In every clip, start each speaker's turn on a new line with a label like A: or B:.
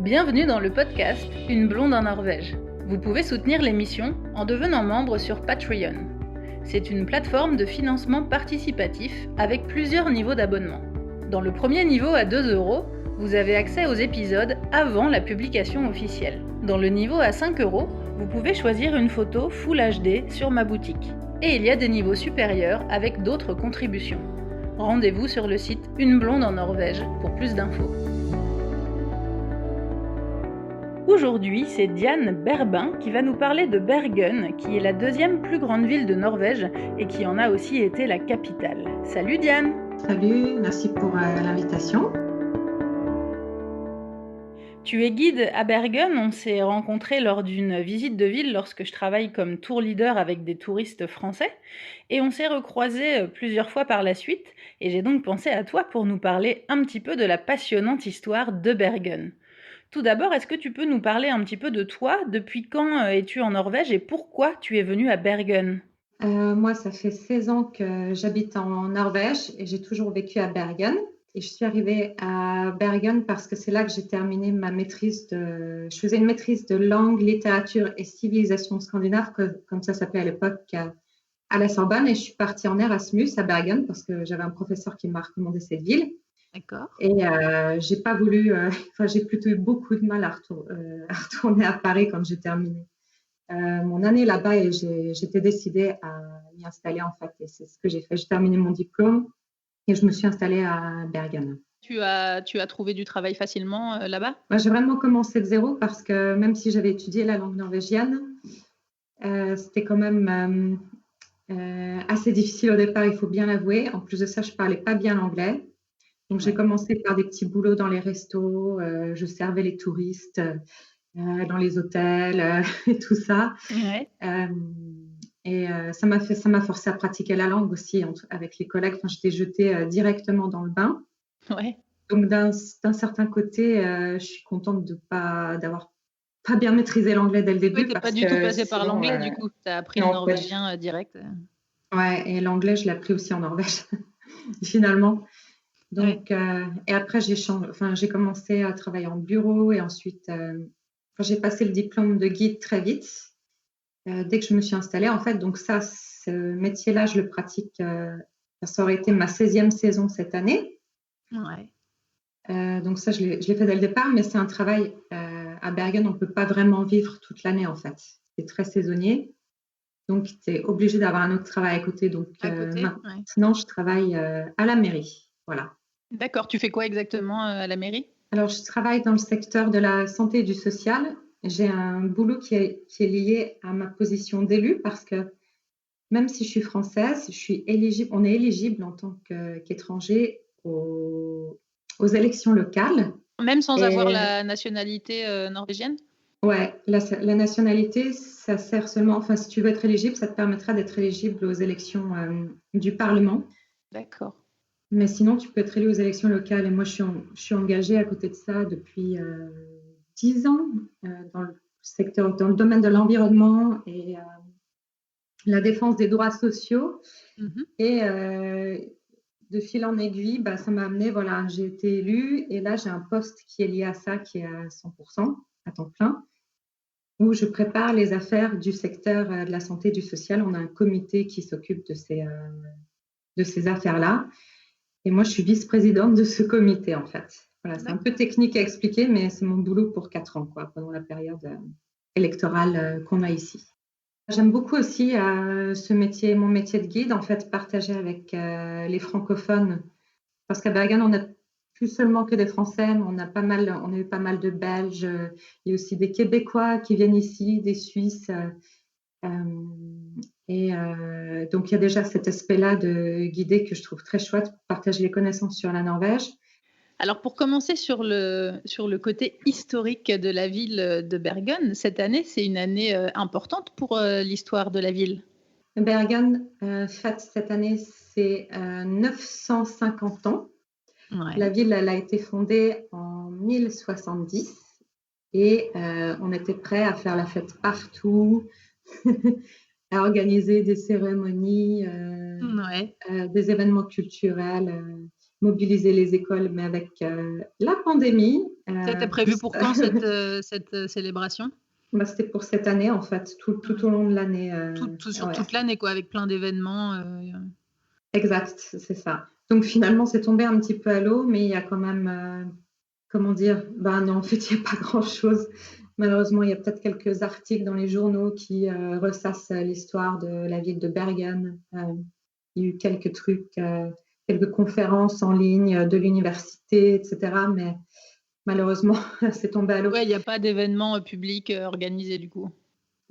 A: Bienvenue dans le podcast Une blonde en Norvège. Vous pouvez soutenir l'émission en devenant membre sur Patreon. C'est une plateforme de financement participatif avec plusieurs niveaux d'abonnement. Dans le premier niveau à 2 €, vous avez accès aux épisodes avant la publication officielle. Dans le niveau à 5 €, vous pouvez choisir une photo Full HD sur ma boutique. Et il y a des niveaux supérieurs avec d'autres contributions. Rendez-vous sur le site Une blonde en Norvège pour plus d'infos. Aujourd'hui, c'est Diane Berbin qui va nous parler de Bergen, qui est la deuxième plus grande ville de Norvège et qui en a aussi été la capitale. Salut Diane!
B: Salut, merci pour l'invitation.
A: Tu es guide à Bergen, on s'est rencontrés lors d'une visite de ville lorsque je travaille comme tour leader avec des touristes français et on s'est recroisés plusieurs fois par la suite et j'ai donc pensé à toi pour nous parler un petit peu de la passionnante histoire de Bergen. Tout d'abord, est-ce que tu peux nous parler un petit peu de toi? Depuis quand es-tu en Norvège et pourquoi tu es venue à Bergen?
B: Moi, ça fait 16 ans que j'habite en Norvège et j'ai toujours vécu à Bergen. Et je suis arrivée à Bergen parce que c'est là que j'ai terminé ma maîtrise de... Je faisais une maîtrise de langue, littérature et civilisation scandinave, comme ça s'appelait à l'époque, à la Sorbonne. Et je suis partie en Erasmus à Bergen parce que j'avais un professeur qui m'a recommandé cette ville.
A: D'accord.
B: Et j'ai pas voulu... j'ai plutôt eu beaucoup de mal à retourner à Paris quand j'ai terminé mon année là-bas et j'étais décidée à m'y installer en fait. Et c'est ce que j'ai fait. J'ai terminé mon diplôme et je me suis installée à Bergen.
A: Tu as trouvé du travail facilement là-bas?
B: Moi, j'ai vraiment commencé de zéro parce que même si j'avais étudié la langue norvégienne, c'était quand même assez difficile au départ, il faut bien l'avouer. En plus de ça, je parlais pas bien l'anglais. Donc, j'ai commencé par des petits boulots dans les restos. Je servais les touristes dans les hôtels et tout ça.
A: Ouais.
B: Ça m'a forcé à pratiquer la langue aussi avec les collègues. Enfin, j'étais jetée directement dans le bain.
A: Ouais.
B: Donc, d'un certain côté, je suis contente d'avoir pas bien maîtrisé l'anglais dès le début.
A: Oui, t'es pas du tout passé par l'anglais du coup. T'as appris le norvégien direct.
B: Ouais, et l'anglais, je l'ai appris aussi en Norvège, finalement. Donc, et après, j'ai commencé à travailler en bureau et ensuite, j'ai passé le diplôme de guide très vite. Dès que je me suis installée, en fait, donc ce métier-là, je le pratique. Ça aurait été ma 16e saison cette année.
A: Ouais.
B: Donc ça, je l'ai fait dès le départ, mais c'est un travail à Bergen, on ne peut pas vraiment vivre toute l'année, en fait. C'est très saisonnier. Donc, tu es obligé d'avoir un autre travail à côté. Donc, maintenant, je travaille à la mairie. Voilà.
A: D'accord. Tu fais quoi exactement à la mairie?
B: Alors, je travaille dans le secteur de la santé et du social. J'ai un boulot qui est lié à ma position d'élu parce que même si je suis française, on est éligible en tant qu'étranger aux élections locales.
A: Même sans avoir la nationalité norvégienne?
B: Ouais, la nationalité, ça sert seulement, enfin, si tu veux être éligible, ça te permettra d'être éligible aux élections du Parlement. D'accord. Mais sinon, tu peux être élu aux élections locales. Et moi, je suis engagée à côté de ça depuis 10 ans dans le domaine de l'environnement et la défense des droits sociaux. Mm-hmm. Et de fil en aiguille, ça m'a amené, voilà, j'ai été élue et là, j'ai un poste qui est lié à ça, qui est à 100%, à temps plein, où je prépare les affaires du secteur de la santé et du social. On a un comité qui s'occupe de ces affaires-là. Et moi, je suis vice-présidente de ce comité, en fait. Voilà, c'est un peu technique à expliquer, mais c'est mon boulot pour 4 ans, quoi, pendant la période électorale qu'on a ici. J'aime beaucoup aussi ce métier, mon métier de guide, en fait, partager avec les francophones. Parce qu'à Bergen, on a plus seulement que des Français, mais on a eu pas mal de Belges. Il y a aussi des Québécois qui viennent ici, des Suisses. Donc, il y a déjà cet aspect-là de guider que je trouve très chouette pour partager les connaissances sur la Norvège.
A: Alors, pour commencer sur le côté historique de la ville de Bergen, cette année, c'est une année importante pour l'histoire de la ville.
B: Bergen fête cette année ses 950 ans. Ouais. La ville, elle a été fondée en 1070 et on était prêt à faire la fête partout, à organiser des cérémonies
C: Ouais.
B: des événements culturels, mobiliser les écoles, mais avec la pandémie.
C: C'était prévu pour quand cette célébration?
B: Bah, c'était pour cette année, en fait, tout au long de l'année.
C: Sur
B: Ouais.
C: toute l'année, quoi, avec plein d'événements.
B: Exact, c'est ça. Donc finalement, c'est tombé un petit peu à l'eau, mais il y a quand même, comment dire? Ben non, en fait, il n'y a pas grand-chose. Malheureusement, il y a peut-être quelques articles dans les journaux qui ressassent l'histoire de la ville de Bergen. Il y a eu quelques trucs, quelques conférences en ligne de l'université, etc. Mais malheureusement, c'est tombé à l'eau.
C: Ouais, il n'y a pas d'événement public organisé du coup.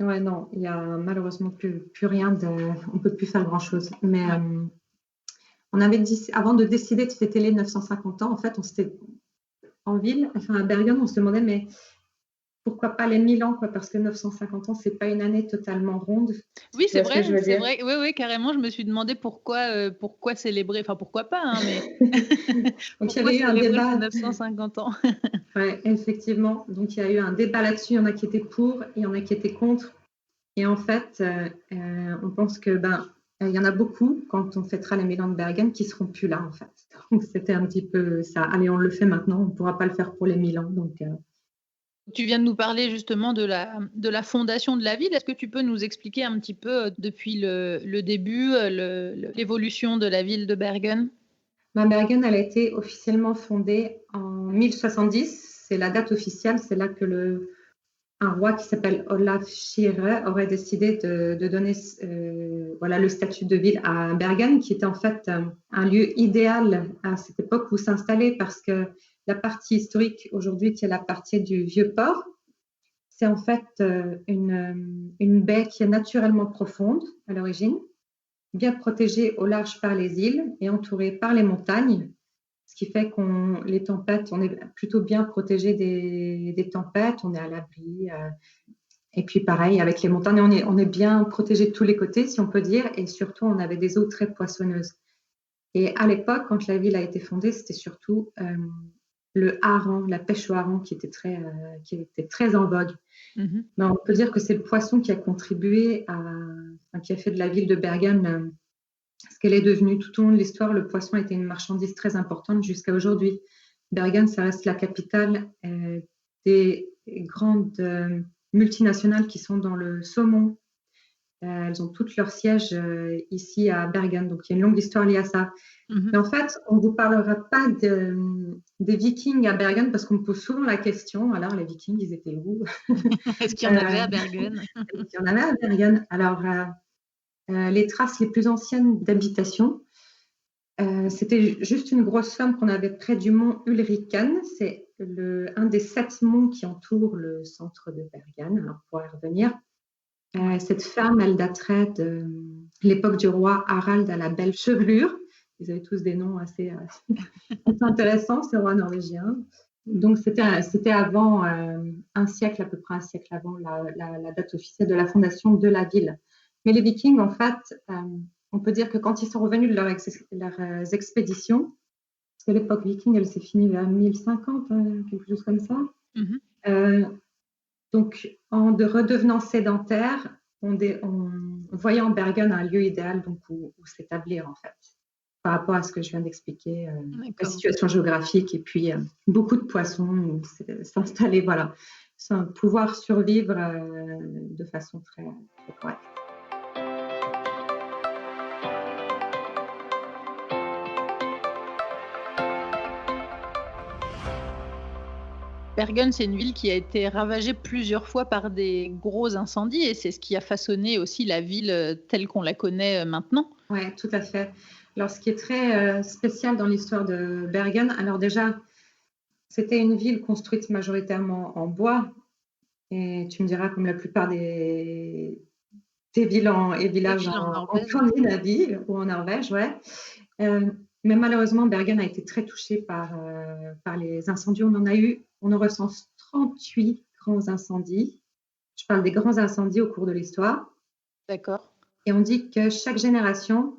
B: Ouais, non, il y a malheureusement plus rien on peut plus faire grand-chose. Mais
C: Ouais.
B: on avait dit, avant de décider de fêter les 950 ans, en fait, on s'était en ville, enfin à Bergen, on se demandait, mais pourquoi pas les 1000 ans, quoi, parce que 950 ans, c'est pas une année totalement ronde.
C: Oui, c'est vrai, c'est vrai. Oui, oui, carrément, je me suis demandé pourquoi célébrer, enfin pourquoi pas, hein, mais
B: Donc il y avait eu un débat.
C: 950 ans.
B: Ouais, effectivement. Donc il y a eu un débat là-dessus. Il y en a qui étaient pour, il y en a qui étaient contre. Et en fait, on pense que il y en a beaucoup quand on fêtera les 1000 ans de Bergen qui seront plus là, en fait. Donc c'était un petit peu ça. Allez, on le fait maintenant. On ne pourra pas le faire pour les 1000 ans. Donc
C: tu viens de nous parler justement de la fondation de la ville. Est-ce que tu peux nous expliquer un petit peu depuis le début, l'évolution de la ville de Bergen?
B: Bergen, elle a été officiellement fondée en 1070. C'est la date officielle. C'est là que un roi qui s'appelle Olaf Skirre aurait décidé de donner le statut de ville à Bergen, qui était en fait un lieu idéal à cette époque où s'installer, parce que la partie historique aujourd'hui, qui est la partie du vieux port, c'est en fait une baie qui est naturellement profonde à l'origine, bien protégée au large par les îles et entourée par les montagnes, ce qui fait les tempêtes, on est plutôt bien protégé des tempêtes, on est à l'abri. Et puis pareil, avec les montagnes, on est bien protégé de tous les côtés, si on peut dire, et surtout, on avait des eaux très poissonneuses. Et à l'époque, quand la ville a été fondée, c'était surtout le hareng, la pêche au hareng qui était très en vogue.
C: Mm-hmm.
B: Mais on peut dire que c'est le poisson qui a contribué qui a fait de la ville de Bergen ce qu'elle est devenue. Tout au long de l'histoire, le poisson était une marchandise très importante jusqu'à aujourd'hui. Bergen, ça reste la capitale des grandes multinationales qui sont dans le saumon. Elles ont toutes leur siège ici à Bergen, donc il y a une longue histoire liée à ça.
C: Mm-hmm.
B: Mais en fait, on ne vous parlera pas des Vikings à Bergen parce qu'on me pose souvent la question, alors les Vikings, ils étaient où?
C: Est-ce qu'il y en avait à Bergen?
B: Est-ce qu'il y en avait à Bergen? Alors, les traces les plus anciennes d'habitation, c'était juste une grosse ferme qu'on avait près du mont Ulriken. C'est un des 7 monts qui entourent le centre de Bergen. Alors, on pourra y revenir. Cette ferme, elle daterait de l'époque du roi Harald à la belle chevelure. Ils avaient tous des noms assez intéressants, ces rois norvégiens. Donc, c'était avant un siècle, à peu près un siècle avant la date officielle de la fondation de la ville. Mais les Vikings, en fait, on peut dire que quand ils sont revenus de leurs expéditions, parce que l'époque viking, elle s'est finie vers 1050, quelque chose comme ça.
C: Mm-hmm.
B: Donc, en redevenant sédentaires, on voyait en Bergen un lieu idéal donc, où s'établir, en fait, par rapport à ce que je viens d'expliquer, la situation géographique et puis beaucoup de poissons, s'installer, voilà, pouvoir survivre de façon très, très correcte.
C: Bergen, c'est une ville qui a été ravagée plusieurs fois par des gros incendies et c'est ce qui a façonné aussi la ville telle qu'on la connaît maintenant.
B: Oui, tout à fait. Alors, ce qui est très spécial dans l'histoire de Bergen, alors déjà, c'était une ville construite majoritairement en bois et tu me diras comme la plupart des villes et villages en Scandinavie ou en Norvège, ouais. Mais malheureusement, Bergen a été très touché par les incendies. On en recense 38 grands incendies. Je parle des grands incendies au cours de l'histoire.
C: D'accord.
B: Et on dit que chaque génération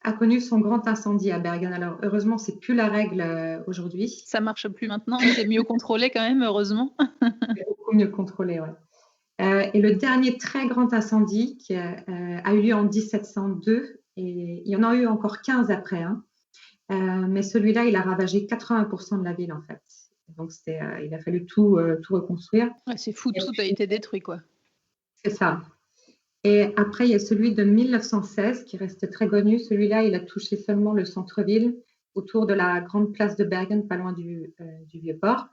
B: a connu son grand incendie à Bergen. Alors, heureusement, c'est plus la règle aujourd'hui.
C: Ça marche plus maintenant, c'est mieux contrôlé quand même, heureusement.
B: C'est beaucoup mieux contrôlé, ouais. Et le dernier très grand incendie qui a eu lieu en 1702 Et il y en a eu encore 15 après, hein. Mais celui-là, il a ravagé 80% de la ville, en fait. Donc, il a fallu tout reconstruire.
C: Ouais, c'est fou, tout a été détruit, quoi.
B: C'est ça. Et après, il y a celui de 1916 qui reste très connu. Celui-là, il a touché seulement le centre-ville, autour de la grande place de Bergen, pas loin du Vieux-Port.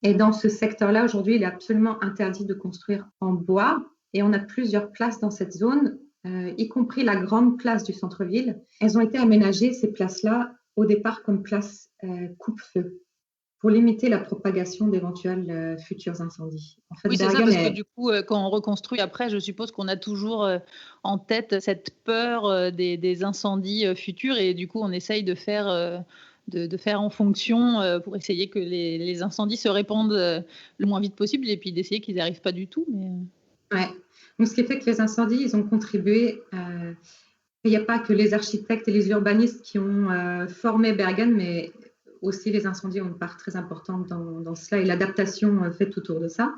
B: Et dans ce secteur-là, aujourd'hui, il est absolument interdit de construire en bois. Et on a plusieurs places dans cette zone, y compris la grande place du centre-ville. Elles ont été aménagées, ces places-là, au départ comme place coupe-feu, pour limiter la propagation d'éventuels futurs incendies.
C: En fait, oui, c'est ça, parce que du coup, quand on reconstruit après, je suppose qu'on a toujours en tête cette peur des incendies futurs, et du coup, on essaye de faire en fonction pour essayer que les incendies se répandent le moins vite possible, et puis d'essayer qu'ils n'y arrivent pas du tout. Mais...
B: Ouais. Donc, ce qui fait que les incendies, ils ont contribué. Il n'y a pas que les architectes et les urbanistes qui ont formé Bergen, mais aussi les incendies ont une part très importante dans cela et l'adaptation faite autour de ça.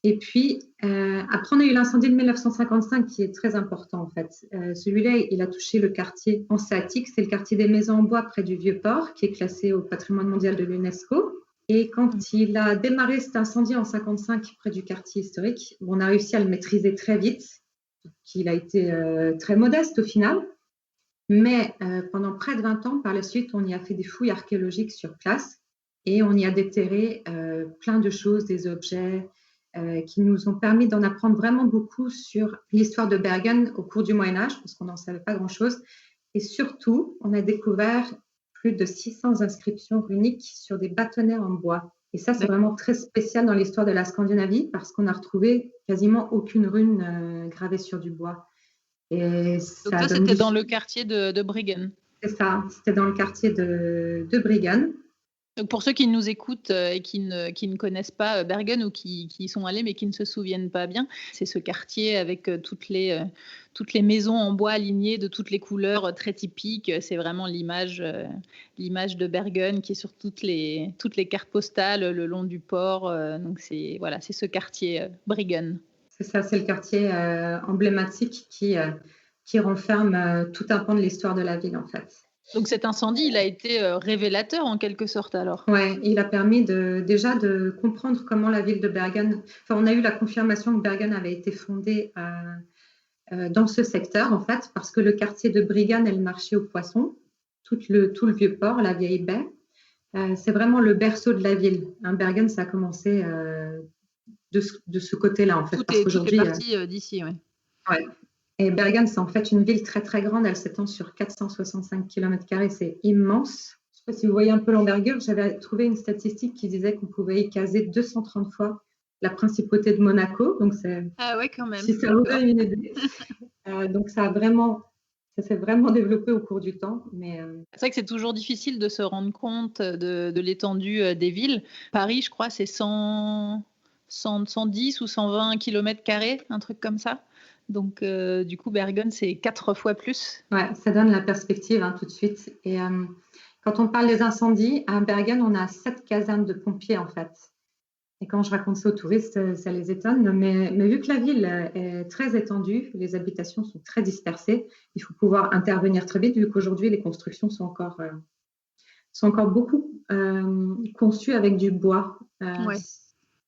B: Et puis, après, on a eu l'incendie de 1955 qui est très important en fait. Celui-là, il a touché le quartier hanséatique, c'est le quartier des maisons en bois près du Vieux-Port, qui est classé au patrimoine mondial de l'UNESCO. Et quand il a démarré cet incendie en 1955 près du quartier historique, on a réussi à le maîtriser très vite. Il a été très modeste au final. Mais pendant près de 20 ans, par la suite, on y a fait des fouilles archéologiques sur place et on y a déterré plein de choses, des objets qui nous ont permis d'en apprendre vraiment beaucoup sur l'histoire de Bergen au cours du Moyen-Âge, parce qu'on n'en savait pas grand-chose. Et surtout, on a découvert plus de 600 inscriptions runiques sur des bâtonnets en bois. Et ça, c'est vraiment très spécial dans l'histoire de la Scandinavie, parce qu'on a retrouvé quasiment aucune rune gravée sur du bois.
C: Et donc ça, c'était dans le quartier de Briggen.
B: C'est ça, c'était dans le quartier de Briggen.
C: Donc pour ceux qui nous écoutent et qui ne connaissent pas Bergen ou qui y sont allés mais qui ne se souviennent pas bien, c'est ce quartier avec toutes les maisons en bois alignées de toutes les couleurs très typiques. C'est vraiment l'image de Bergen qui est sur toutes les cartes postales le long du port. Donc c'est ce quartier Briggen.
B: C'est ça, c'est le quartier emblématique qui renferme tout un pan de l'histoire de la ville, en fait.
C: Donc cet incendie, il a été révélateur en quelque sorte alors.
B: Oui, il a permis déjà de comprendre comment la ville de Bergen... Enfin, on a eu la confirmation que Bergen avait été fondée dans ce secteur, en fait, parce que le quartier de Briggen est le marché aux poissons, tout le vieux port, la vieille baie. C'est vraiment le berceau de la ville. Bergen, ça a commencé... de ce côté-là, en fait.
C: Toutes les parties d'ici, oui.
B: Ouais. Et Bergen, c'est en fait une ville très, très grande. Elle s'étend sur 465 km². C'est immense. Je ne sais pas si vous voyez un peu l'envergure. J'avais trouvé une statistique qui disait qu'on pouvait y caser 230 fois la principauté de Monaco. Donc,
C: ah ouais, quand même.
B: Si ça vous donne une idée. Donc, ça s'est vraiment développé au cours du temps. Mais
C: c'est vrai que c'est toujours difficile de se rendre compte de l'étendue des villes. Paris, je crois, c'est 110 ou 120 km², un truc comme ça. Donc, du coup, Bergen, c'est 4 fois plus.
B: Ouais, ça donne la perspective tout de suite. Et quand on parle des incendies, à Bergen, on a 7 casernes de pompiers, en fait. Et quand je raconte ça aux touristes, ça les étonne. Mais vu que la ville est très étendue, les habitations sont très dispersées, il faut pouvoir intervenir très vite, vu qu'aujourd'hui, les constructions sont encore beaucoup conçues avec du bois.
C: Ouais.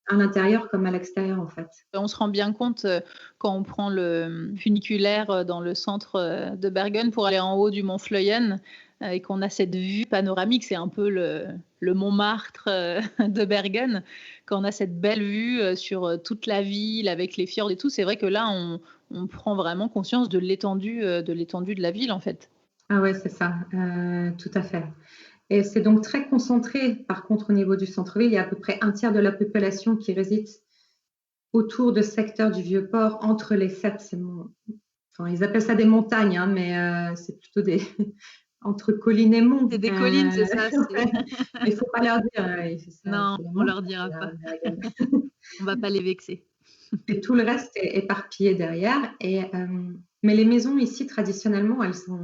B: À l'intérieur comme à l'extérieur, en fait.
C: On se rend bien compte quand on prend le funiculaire dans le centre de Bergen pour aller en haut du mont Fløyen et qu'on a cette vue panoramique, c'est un peu le Montmartre de Bergen. Quand on a cette belle vue sur toute la ville avec les fjords et tout, c'est vrai que là, on prend vraiment conscience de l'étendue de la ville, en fait.
B: Ah ouais, c'est ça, tout à fait. Et c'est donc très concentré, par contre, au niveau du centre-ville. Il y a à peu près un tiers de la population qui réside autour de secteurs du Vieux-Port, entre les 7. Enfin, ils appellent ça des montagnes, mais c'est plutôt entre collines et monts.
C: C'est des collines, c'est ça.
B: Il ne faut pas leur dire.
C: Non, on ne leur dira pas. On ne va pas les vexer.
B: Et tout le reste est éparpillé derrière. Mais les maisons ici, traditionnellement, elles sont...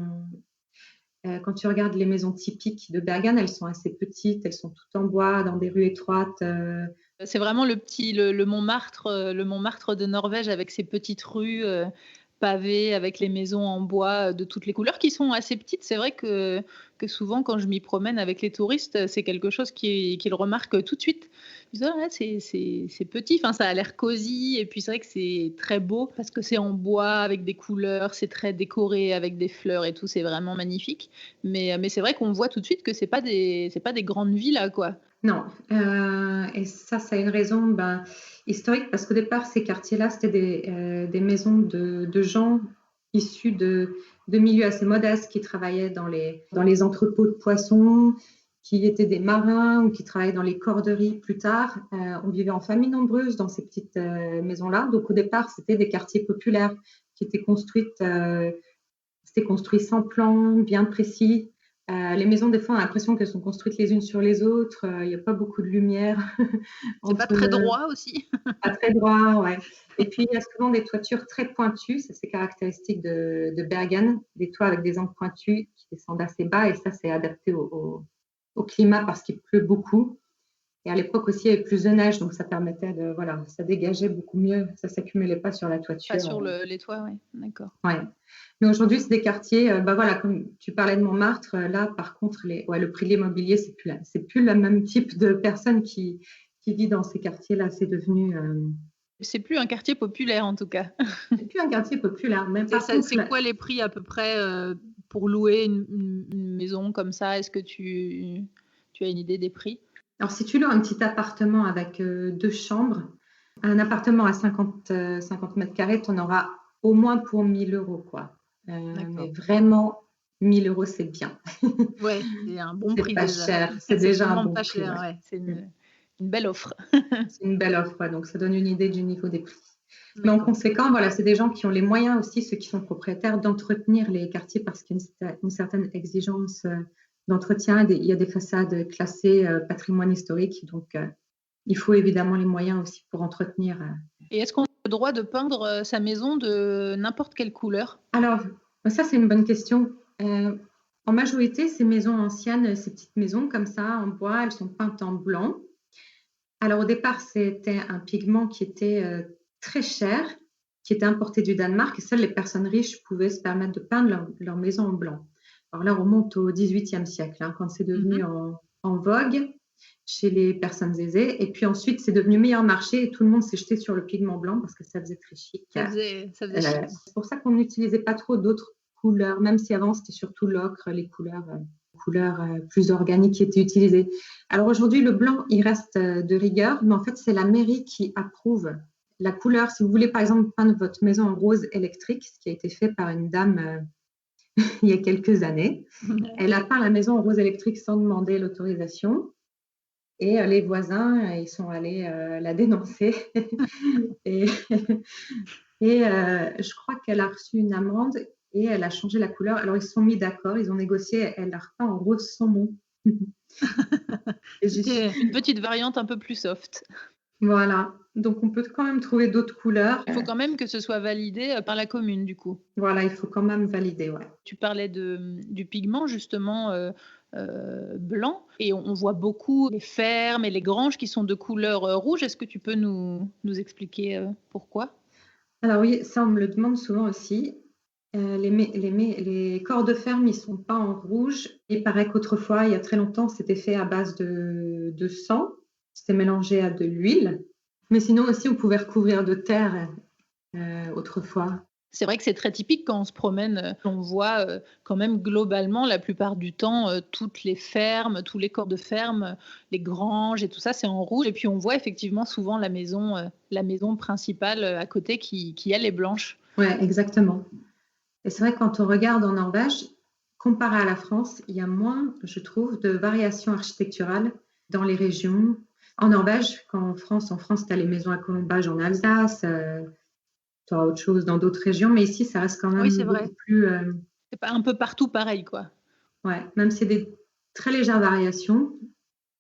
B: Quand tu regardes les maisons typiques de Bergen, elles sont assez petites, elles sont toutes en bois, dans des rues étroites.
C: C'est vraiment le Montmartre de Norvège avec ses petites rues pavés avec les maisons en bois de toutes les couleurs qui sont assez petites. C'est vrai que souvent, quand je m'y promène avec les touristes, c'est quelque chose qu'ils remarquent tout de suite. Ils disent: «Ah ouais, c'est petit», enfin, ça a l'air cosy et puis c'est vrai que c'est très beau parce que c'est en bois avec des couleurs, c'est très décoré avec des fleurs et tout, c'est vraiment magnifique. Mais c'est vrai qu'on voit tout de suite que c'est pas des grandes villas, quoi.
B: Non, et ça a une raison historique parce qu'au départ, ces quartiers-là, c'était des maisons de gens issus de milieux assez modestes qui travaillaient dans les entrepôts de poissons, qui étaient des marins ou qui travaillaient dans les corderies plus tard. On vivait en famille nombreuse dans ces petites maisons-là. Donc au départ, c'était des quartiers populaires qui étaient c'était construit sans plan, bien précis. Les maisons, des fois, on a l'impression qu'elles sont construites les unes sur les autres. Il n'y a pas beaucoup de lumière.
C: C'est pas très droit aussi.
B: Pas très droit, ouais. Et puis, il y a souvent des toitures très pointues. Ça, c'est caractéristique de Bergen. Des toits avec des angles pointus qui descendent assez bas. Et ça, c'est adapté au climat parce qu'il pleut beaucoup. Et à l'époque aussi, il y avait plus de neige. Donc, ça permettait ça dégageait beaucoup mieux. Ça ne s'accumulait pas sur la toiture.
C: Pas sur les toits, oui. D'accord.
B: Ouais. Mais aujourd'hui, c'est des quartiers, comme tu parlais de Montmartre, là, par contre, le prix de l'immobilier, c'est plus le même type de personnes qui vit dans ces quartiers-là. C'est devenu.
C: C'est plus un quartier populaire, en tout cas.
B: C'est plus un quartier populaire.
C: C'est quoi les prix à peu près pour louer une maison comme ça? Est-ce que tu as une idée des prix?
B: Alors, si tu loues un petit appartement avec 2 chambres, un appartement à 50 mètres carrés, tu en auras au moins pour 1 000 €, quoi. Mais vraiment, 1 000 €, c'est bien.
C: Ouais, c'est un bon prix
B: déjà. C'est pas cher, c'est déjà un bon
C: pas
B: prix.
C: Cher, ouais. C'est une belle offre.
B: C'est une belle offre, ouais, donc ça donne une idée du niveau des prix. Mais en conséquent, c'est des gens qui ont les moyens aussi, ceux qui sont propriétaires, d'entretenir les quartiers parce qu'il y a une certaine exigence d'entretien. Il y a des façades classées patrimoine historique, donc il faut évidemment les moyens aussi pour entretenir.
C: Et est-ce qu'on a le droit de peindre sa maison de n'importe quelle couleur?
B: Alors, ça, c'est une bonne question. En majorité, ces maisons anciennes, ces petites maisons comme ça, en bois, elles sont peintes en blanc. Alors, au départ, c'était un pigment qui était très cher, qui était importé du Danemark, et seules les personnes riches pouvaient se permettre de peindre leur maison en blanc. Alors là, on remonte au XVIIIe siècle, quand c'est devenu en vogue chez les personnes aisées. Et puis ensuite, c'est devenu meilleur marché et tout le monde s'est jeté sur le pigment blanc parce que ça faisait très chic.
C: Ça faisait chic.
B: C'est pour ça qu'on n'utilisait pas trop d'autres couleurs, même si avant, c'était surtout l'ocre, les couleurs plus organiques qui étaient utilisées. Alors aujourd'hui, le blanc, il reste de rigueur, mais en fait, c'est la mairie qui approuve la couleur. Si vous voulez, par exemple, peindre votre maison en rose électrique, ce qui a été fait par une dame il y a quelques années, elle a peint la maison en rose électrique sans demander l'autorisation. Et les voisins, ils sont allés la dénoncer. et je crois qu'elle a reçu une amende et elle a changé la couleur. Alors, ils se sont mis d'accord, ils ont négocié. Elle l'a repeint en rose saumon.
C: C'est une petite variante un peu plus soft.
B: Voilà. Donc, on peut quand même trouver d'autres couleurs.
C: Il faut quand même que ce soit validé par la commune, du coup.
B: Voilà, il faut quand même valider, ouais.
C: Tu parlais du pigment, justement, blanc. Et on voit beaucoup les fermes et les granges qui sont de couleur rouge. Est-ce que tu peux nous expliquer pourquoi?
B: Alors oui, ça, on me le demande souvent aussi. Les corps de ferme, ils ne sont pas en rouge. Il paraît qu'autrefois, il y a très longtemps, c'était fait à base de sang. C'était mélangé à de l'huile. Mais sinon aussi, on pouvait recouvrir de terre autrefois.
C: C'est vrai que c'est très typique quand on se promène. On voit quand même globalement, la plupart du temps, toutes les fermes, tous les corps de ferme, les granges et tout ça, c'est en rouge. Et puis on voit effectivement souvent la maison principale à côté qui elle est blanche.
B: Oui, exactement. Et c'est vrai que quand on regarde en Norvège, comparé à la France, il y a moins, je trouve, de variations architecturales dans les régions. En Norvège, en France, tu as les maisons à colombage en Alsace, tu as autre chose dans d'autres régions, mais ici, ça reste quand même beaucoup plus...
C: C'est pas un peu partout pareil, quoi.
B: Ouais, même si c'est des très légères variations,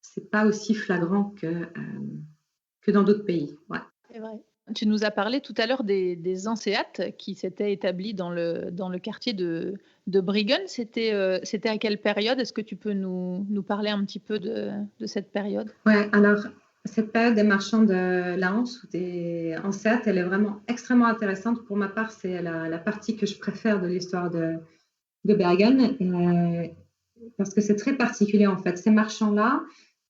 B: c'est pas aussi flagrant que dans d'autres pays. Ouais.
C: C'est vrai. Tu nous as parlé tout à l'heure des Hanséates qui s'étaient établis dans le quartier de Bryggen. C'était à quelle période? Est-ce que tu peux nous parler un petit peu de cette période?
B: Ouais, alors Cette période des marchands de la Hanse ou des Hanséates, elle est vraiment extrêmement intéressante. Pour ma part, c'est la partie que je préfère de l'histoire de Bergen, parce que c'est très particulier en fait. Ces marchands-là,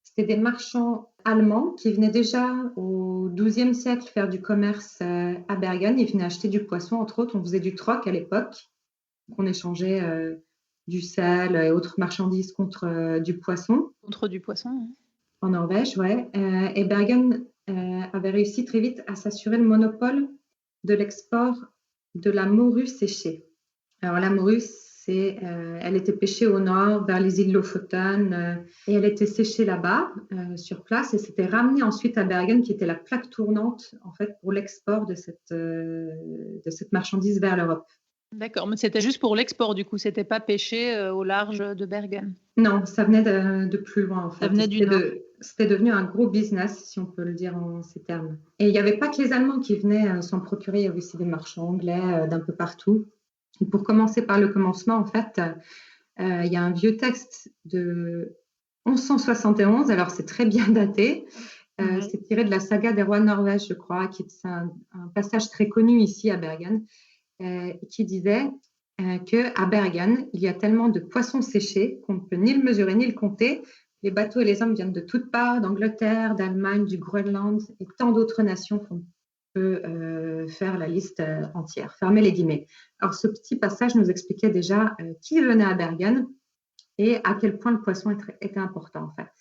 B: c'était des marchands allemands qui venaient déjà au XIIe siècle faire du commerce à Bergen. Ils venaient acheter du poisson, entre autres. On faisait du troc à l'époque. On échangeait du sel et autres marchandises contre du poisson.
C: Contre du poisson, hein.
B: En Norvège, ouais. Et Bergen avait réussi très vite à s'assurer le monopole de l'export de la morue séchée. Alors la morue, elle était pêchée au nord, vers les îles Lofoten, et elle était séchée là-bas, sur place, et c'était ramené ensuite à Bergen, qui était la plaque tournante en fait pour l'export de cette marchandise vers l'Europe.
C: D'accord, mais c'était juste pour l'export du coup, c'était pas pêché au large de Bergen.
B: Non, ça venait de plus loin en fait.
C: Ça venait du nord.
B: C'était devenu un gros business, si on peut le dire en ces termes. Et il n'y avait pas que les Allemands qui venaient s'en procurer, il y avait aussi des marchands anglais d'un peu partout. Et pour commencer par le commencement, en fait, il y a un vieux texte de 1171, alors c'est très bien daté. C'est tiré de la saga des rois de Norvège, je crois, qui est un passage très connu ici à Bergen, qui disait qu'à Bergen, il y a tellement de poissons séchés qu'on ne peut ni le mesurer ni le compter. Les bateaux et les hommes viennent de toutes parts, d'Angleterre, d'Allemagne, du Groenland et tant d'autres nations qu'on peut faire la liste entière. Fermez les guillemets. Alors, ce petit passage nous expliquait déjà qui venait à Bergen et à quel point le poisson était important, en fait.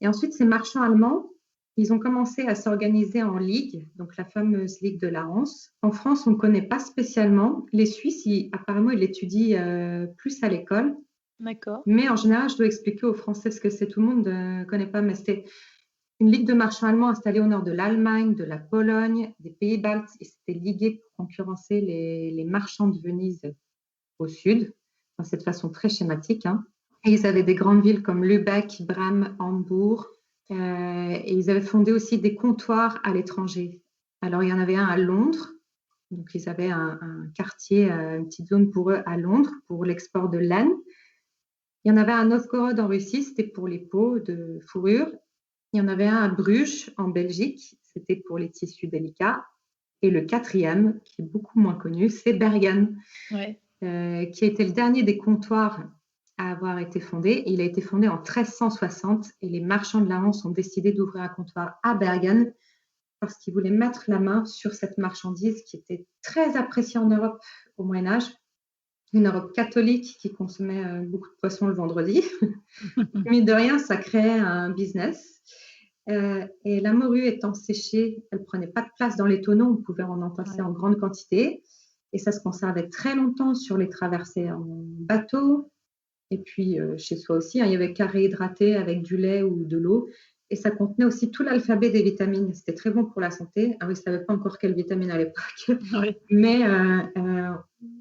B: Et ensuite, ces marchands allemands, ils ont commencé à s'organiser en ligue, donc la fameuse Ligue de la Hanse. En France, on ne connaît pas spécialement. Les Suisses, apparemment, ils l'étudient plus à l'école.
C: D'accord.
B: Mais en général, je dois expliquer aux Français ce que c'est. Tout le monde ne connaît pas, mais c'était une ligue de marchands allemands installée au nord de l'Allemagne, de la Pologne, des pays baltes. Ils s'étaient ligués pour concurrencer les marchands de Venise au sud, de cette façon très schématique, hein. Et ils avaient des grandes villes comme Lübeck, Brême, Hambourg. Et ils avaient fondé aussi des comptoirs à l'étranger. Alors, il y en avait un à Londres. Donc, ils avaient un quartier, une petite zone pour eux à Londres, pour l'export de laine. Il y en avait un à Novgorod en Russie, c'était pour les peaux de fourrure. Il y en avait un à Bruges en Belgique, c'était pour les tissus délicats. Et le quatrième, qui est beaucoup moins connu, c'est Bergen, qui a été le dernier des comptoirs à avoir été fondé. Il a été fondé en 1360 et les marchands de la Hanse ont décidé d'ouvrir un comptoir à Bergen parce qu'ils voulaient mettre la main sur cette marchandise qui était très appréciée en Europe au Moyen-Âge. Une Europe catholique qui consommait beaucoup de poissons le vendredi. Mais de rien, ça créait un business. Et la morue étant séchée, elle ne prenait pas de place dans les tonneaux, on pouvait en entasser en grande quantité. Et ça se conservait très longtemps sur les traversées en bateau. Et puis, chez soi aussi, hein, il y avait qu'à réhydrater avec du lait ou de l'eau. Et ça contenait aussi tout l'alphabet des vitamines. C'était très bon pour la santé. Ah oui, je ne savais pas encore quelles vitamines à l'époque. Mais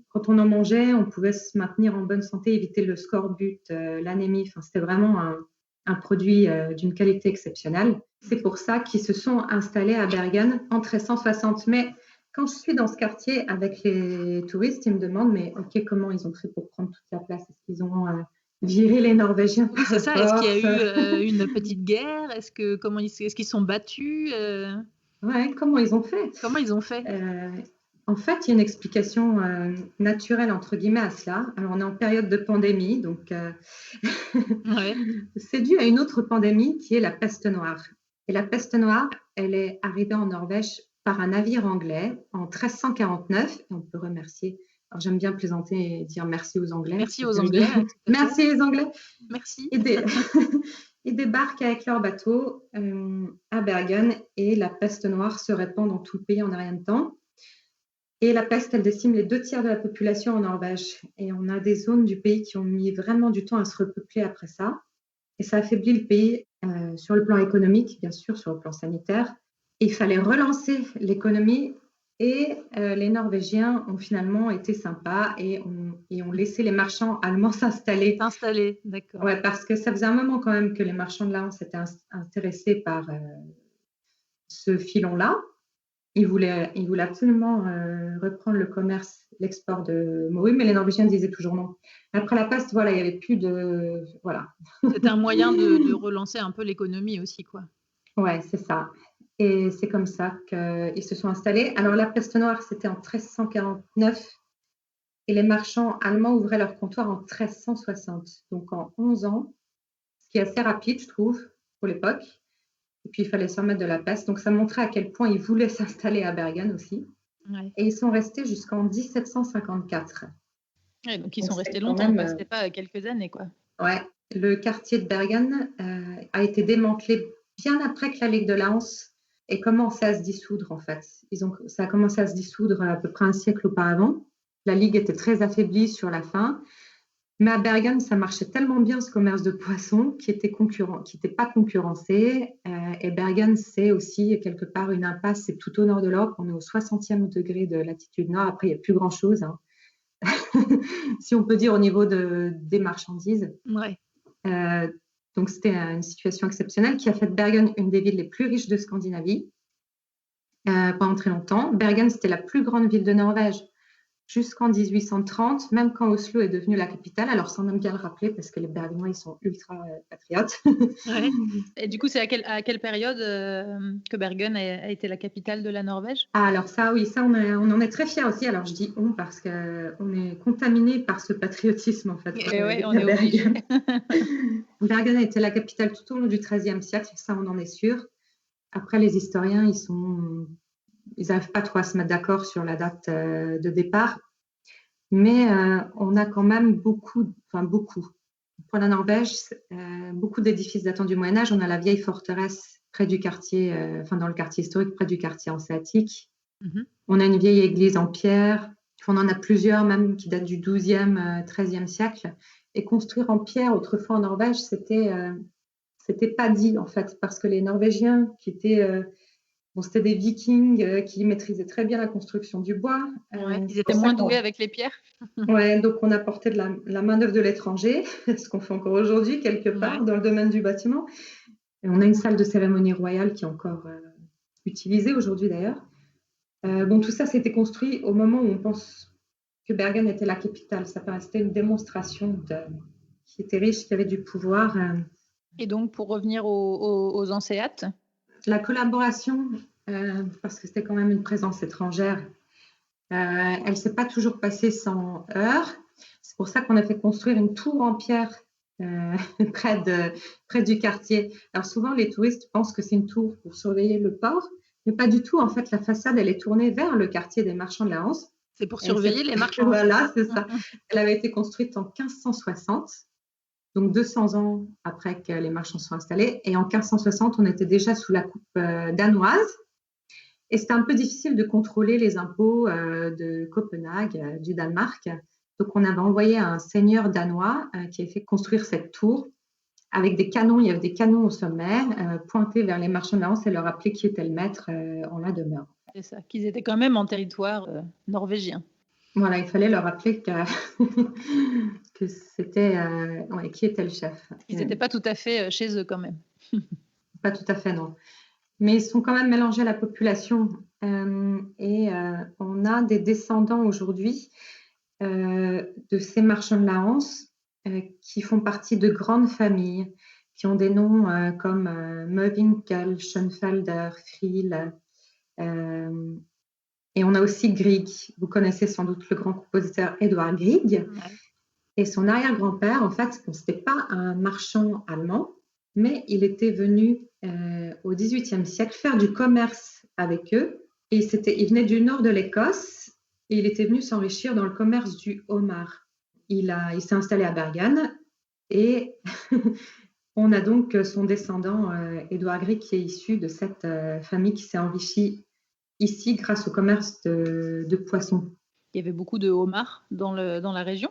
B: quand on en mangeait, on pouvait se maintenir en bonne santé, éviter le scorbut, l'anémie. Enfin, c'était vraiment un produit d'une qualité exceptionnelle. C'est pour ça qu'ils se sont installés à Bergen en 1360. Mais quand je suis dans ce quartier avec les touristes, ils me demandent, mais OK, comment ils ont fait pour prendre toute la place? Est-ce qu'ils ont viré les Norvégiens?
C: C'est ça, est-ce qu'il y a eu une petite guerre? Est-ce qu'ils sont battus?
B: Ouais, comment ils ont fait?
C: Comment ils ont fait?
B: En fait, il y a une explication naturelle, entre guillemets, à cela. Alors, on est en période de pandémie, donc c'est dû à une autre pandémie qui est la peste noire. Et la peste noire, elle est arrivée en Norvège par un navire anglais en 1349. Et on peut remercier. Alors, j'aime bien plaisanter et dire merci aux Anglais.
C: Merci aux Anglais.
B: Merci les Anglais.
C: Merci.
B: Ils débarquent avec leur bateau à Bergen et la peste noire se répand dans tout le pays en un rien de temps. Et la peste, elle décime les 2/3 de la population en Norvège. Et on a des zones du pays qui ont mis vraiment du temps à se repeupler après ça. Et ça affaiblit le pays sur le plan économique, bien sûr, sur le plan sanitaire. Il fallait relancer l'économie et les Norvégiens ont finalement été sympas et ont laissé les marchands allemands s'installer.
C: D'accord.
B: Ouais, parce que ça faisait un moment quand même que les marchands de la Hanse étaient intéressés par ce filon-là. Ils voulaient absolument reprendre le commerce, l'export de morue, mais les Norvégiens disaient toujours non. Après la peste, voilà, il n'y avait plus de... Voilà.
C: C'était un moyen de relancer un peu l'économie aussi, quoi.
B: Ouais, c'est ça. Et c'est comme ça qu'ils se sont installés. Alors, la peste noire, c'était en 1349 et les marchands allemands ouvraient leur comptoir en 1360. Donc, en 11 ans, ce qui est assez rapide, je trouve, pour l'époque. Et puis, il fallait s'en mettre de la peste. Donc, ça montrait à quel point ils voulaient s'installer à Bergen aussi.
C: Ouais.
B: Et ils sont restés jusqu'en 1754.
C: Ouais, donc, ils sont restés longtemps, même, c'était pas quelques années, quoi.
B: Ouais, le quartier de Bergen a été démantelé bien après que la Ligue de la Hanse ait commencé à se dissoudre, en fait. Ça a commencé à se dissoudre à peu près un siècle auparavant. La Ligue était très affaiblie sur la fin. Mais à Bergen, ça marchait tellement bien ce commerce de poissons qui n'était pas concurrencé. Et Bergen, c'est aussi quelque part une impasse. C'est tout au nord de l'Europe. On est au 60e degré de latitude nord. Après, il n'y a plus grand-chose, hein. Si on peut dire au niveau des marchandises.
C: Ouais.
B: Donc, c'était une situation exceptionnelle qui a fait de Bergen une des villes les plus riches de Scandinavie pendant très longtemps. Bergen, c'était la plus grande ville de Norvège jusqu'en 1830, même quand Oslo est devenue la capitale. Alors, ça, on aime bien le rappeler parce que les Bergenois, ils sont ultra patriotes.
C: Ouais. Et du coup, c'est à quelle période que Bergen a été la capitale de la Norvège?
B: Alors ça, oui, ça, on en est très fiers aussi. Alors, je dis on parce qu'on est contaminé par ce patriotisme, en fait.
C: Et ouais, on est obligé.
B: Bergen a été la capitale tout au long du XIIIe siècle, ça, on en est sûr. Après, les historiens, ils n'arrivent pas trop à se mettre d'accord sur la date de départ. Mais on a quand même beaucoup. Pour la Norvège, beaucoup d'édifices datant du Moyen-Âge. On a la vieille forteresse près du quartier, dans le quartier historique, près du quartier hanséatique.
C: Mm-hmm.
B: On a une vieille église en pierre. On en a plusieurs même qui datent du XIIe, XIIIe siècle. Et construire en pierre autrefois en Norvège, c'était pas dit en fait, parce que les Norvégiens qui étaient c'était des Vikings qui maîtrisaient très bien la construction du bois.
C: Ouais, ils étaient moins doués avec les pierres.
B: Ouais, donc on apportait de la main-d'œuvre de l'étranger, ce qu'on fait encore aujourd'hui quelque part dans le domaine du bâtiment. Et on a une salle de cérémonie royale qui est encore utilisée aujourd'hui d'ailleurs. Tout ça, c'était construit au moment où on pense que Bergen était la capitale. C'était une démonstration qui était riche, qui avait du pouvoir.
C: Et donc, pour revenir aux Hanséates,
B: la collaboration, parce que c'était quand même une présence étrangère, elle ne s'est pas toujours passée sans heurts. C'est pour ça qu'on a fait construire une tour en pierre près du quartier. Alors souvent, les touristes pensent que c'est une tour pour surveiller le port, mais pas du tout. En fait, la façade, elle est tournée vers le quartier des marchands de la Hanse.
C: C'est pour surveiller les marchands.
B: Voilà, c'est ça. Elle avait été construite en 1560. Donc 200 ans après que les marchands soient installés. Et en 1560, on était déjà sous la coupe danoise. Et c'était un peu difficile de contrôler les impôts de Copenhague, du Danemark. Donc on avait envoyé un seigneur danois qui a fait construire cette tour avec des canons. Il y avait des canons au sommet pointés vers les marchands de la Hanse et leur rappeler qui était le maître en la demeure.
C: C'est ça, qu'ils étaient quand même en territoire norvégien.
B: Voilà, il fallait leur rappeler que c'était qui était le chef.
C: Ils n'étaient pas tout à fait chez eux quand même.
B: Pas tout à fait, non. Mais ils sont quand même mélangés à la population. Et on a des descendants aujourd'hui de ces marchands de la Hanse qui font partie de grandes familles, qui ont des noms comme Møvinkel, Schönfelder, Friel. Et on a aussi Grieg. Vous connaissez sans doute le grand compositeur Edvard Grieg. Ouais. Et son arrière-grand-père, en fait, ce n'était pas un marchand allemand, mais il était venu au XVIIIe siècle faire du commerce avec eux. Et il venait du nord de l'Écosse et il était venu s'enrichir dans le commerce du homard. Il s'est installé à Bergen et on a donc son descendant, Edvard Grieg, qui est issu de cette famille qui s'est enrichie ici grâce au commerce de poissons.
C: Il y avait beaucoup de homards dans la région?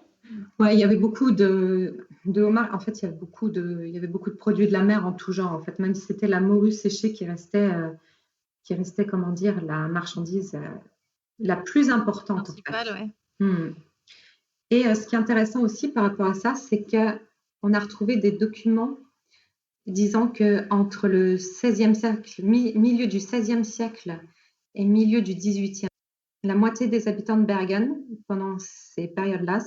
B: Oui, il y avait beaucoup de homards. En fait, il y avait beaucoup de produits de la mer en tout genre. En fait, même si c'était la morue séchée qui restait, comment dire, la marchandise la plus importante.
C: Principale,
B: en fait. Ouais. Et ce qui est intéressant aussi par rapport à ça, c'est qu'on a retrouvé des documents disant qu'entre le XVIe siècle, milieu du XVIe siècle et milieu du XVIIIe, la moitié des habitants de Bergen, pendant ces périodes-là,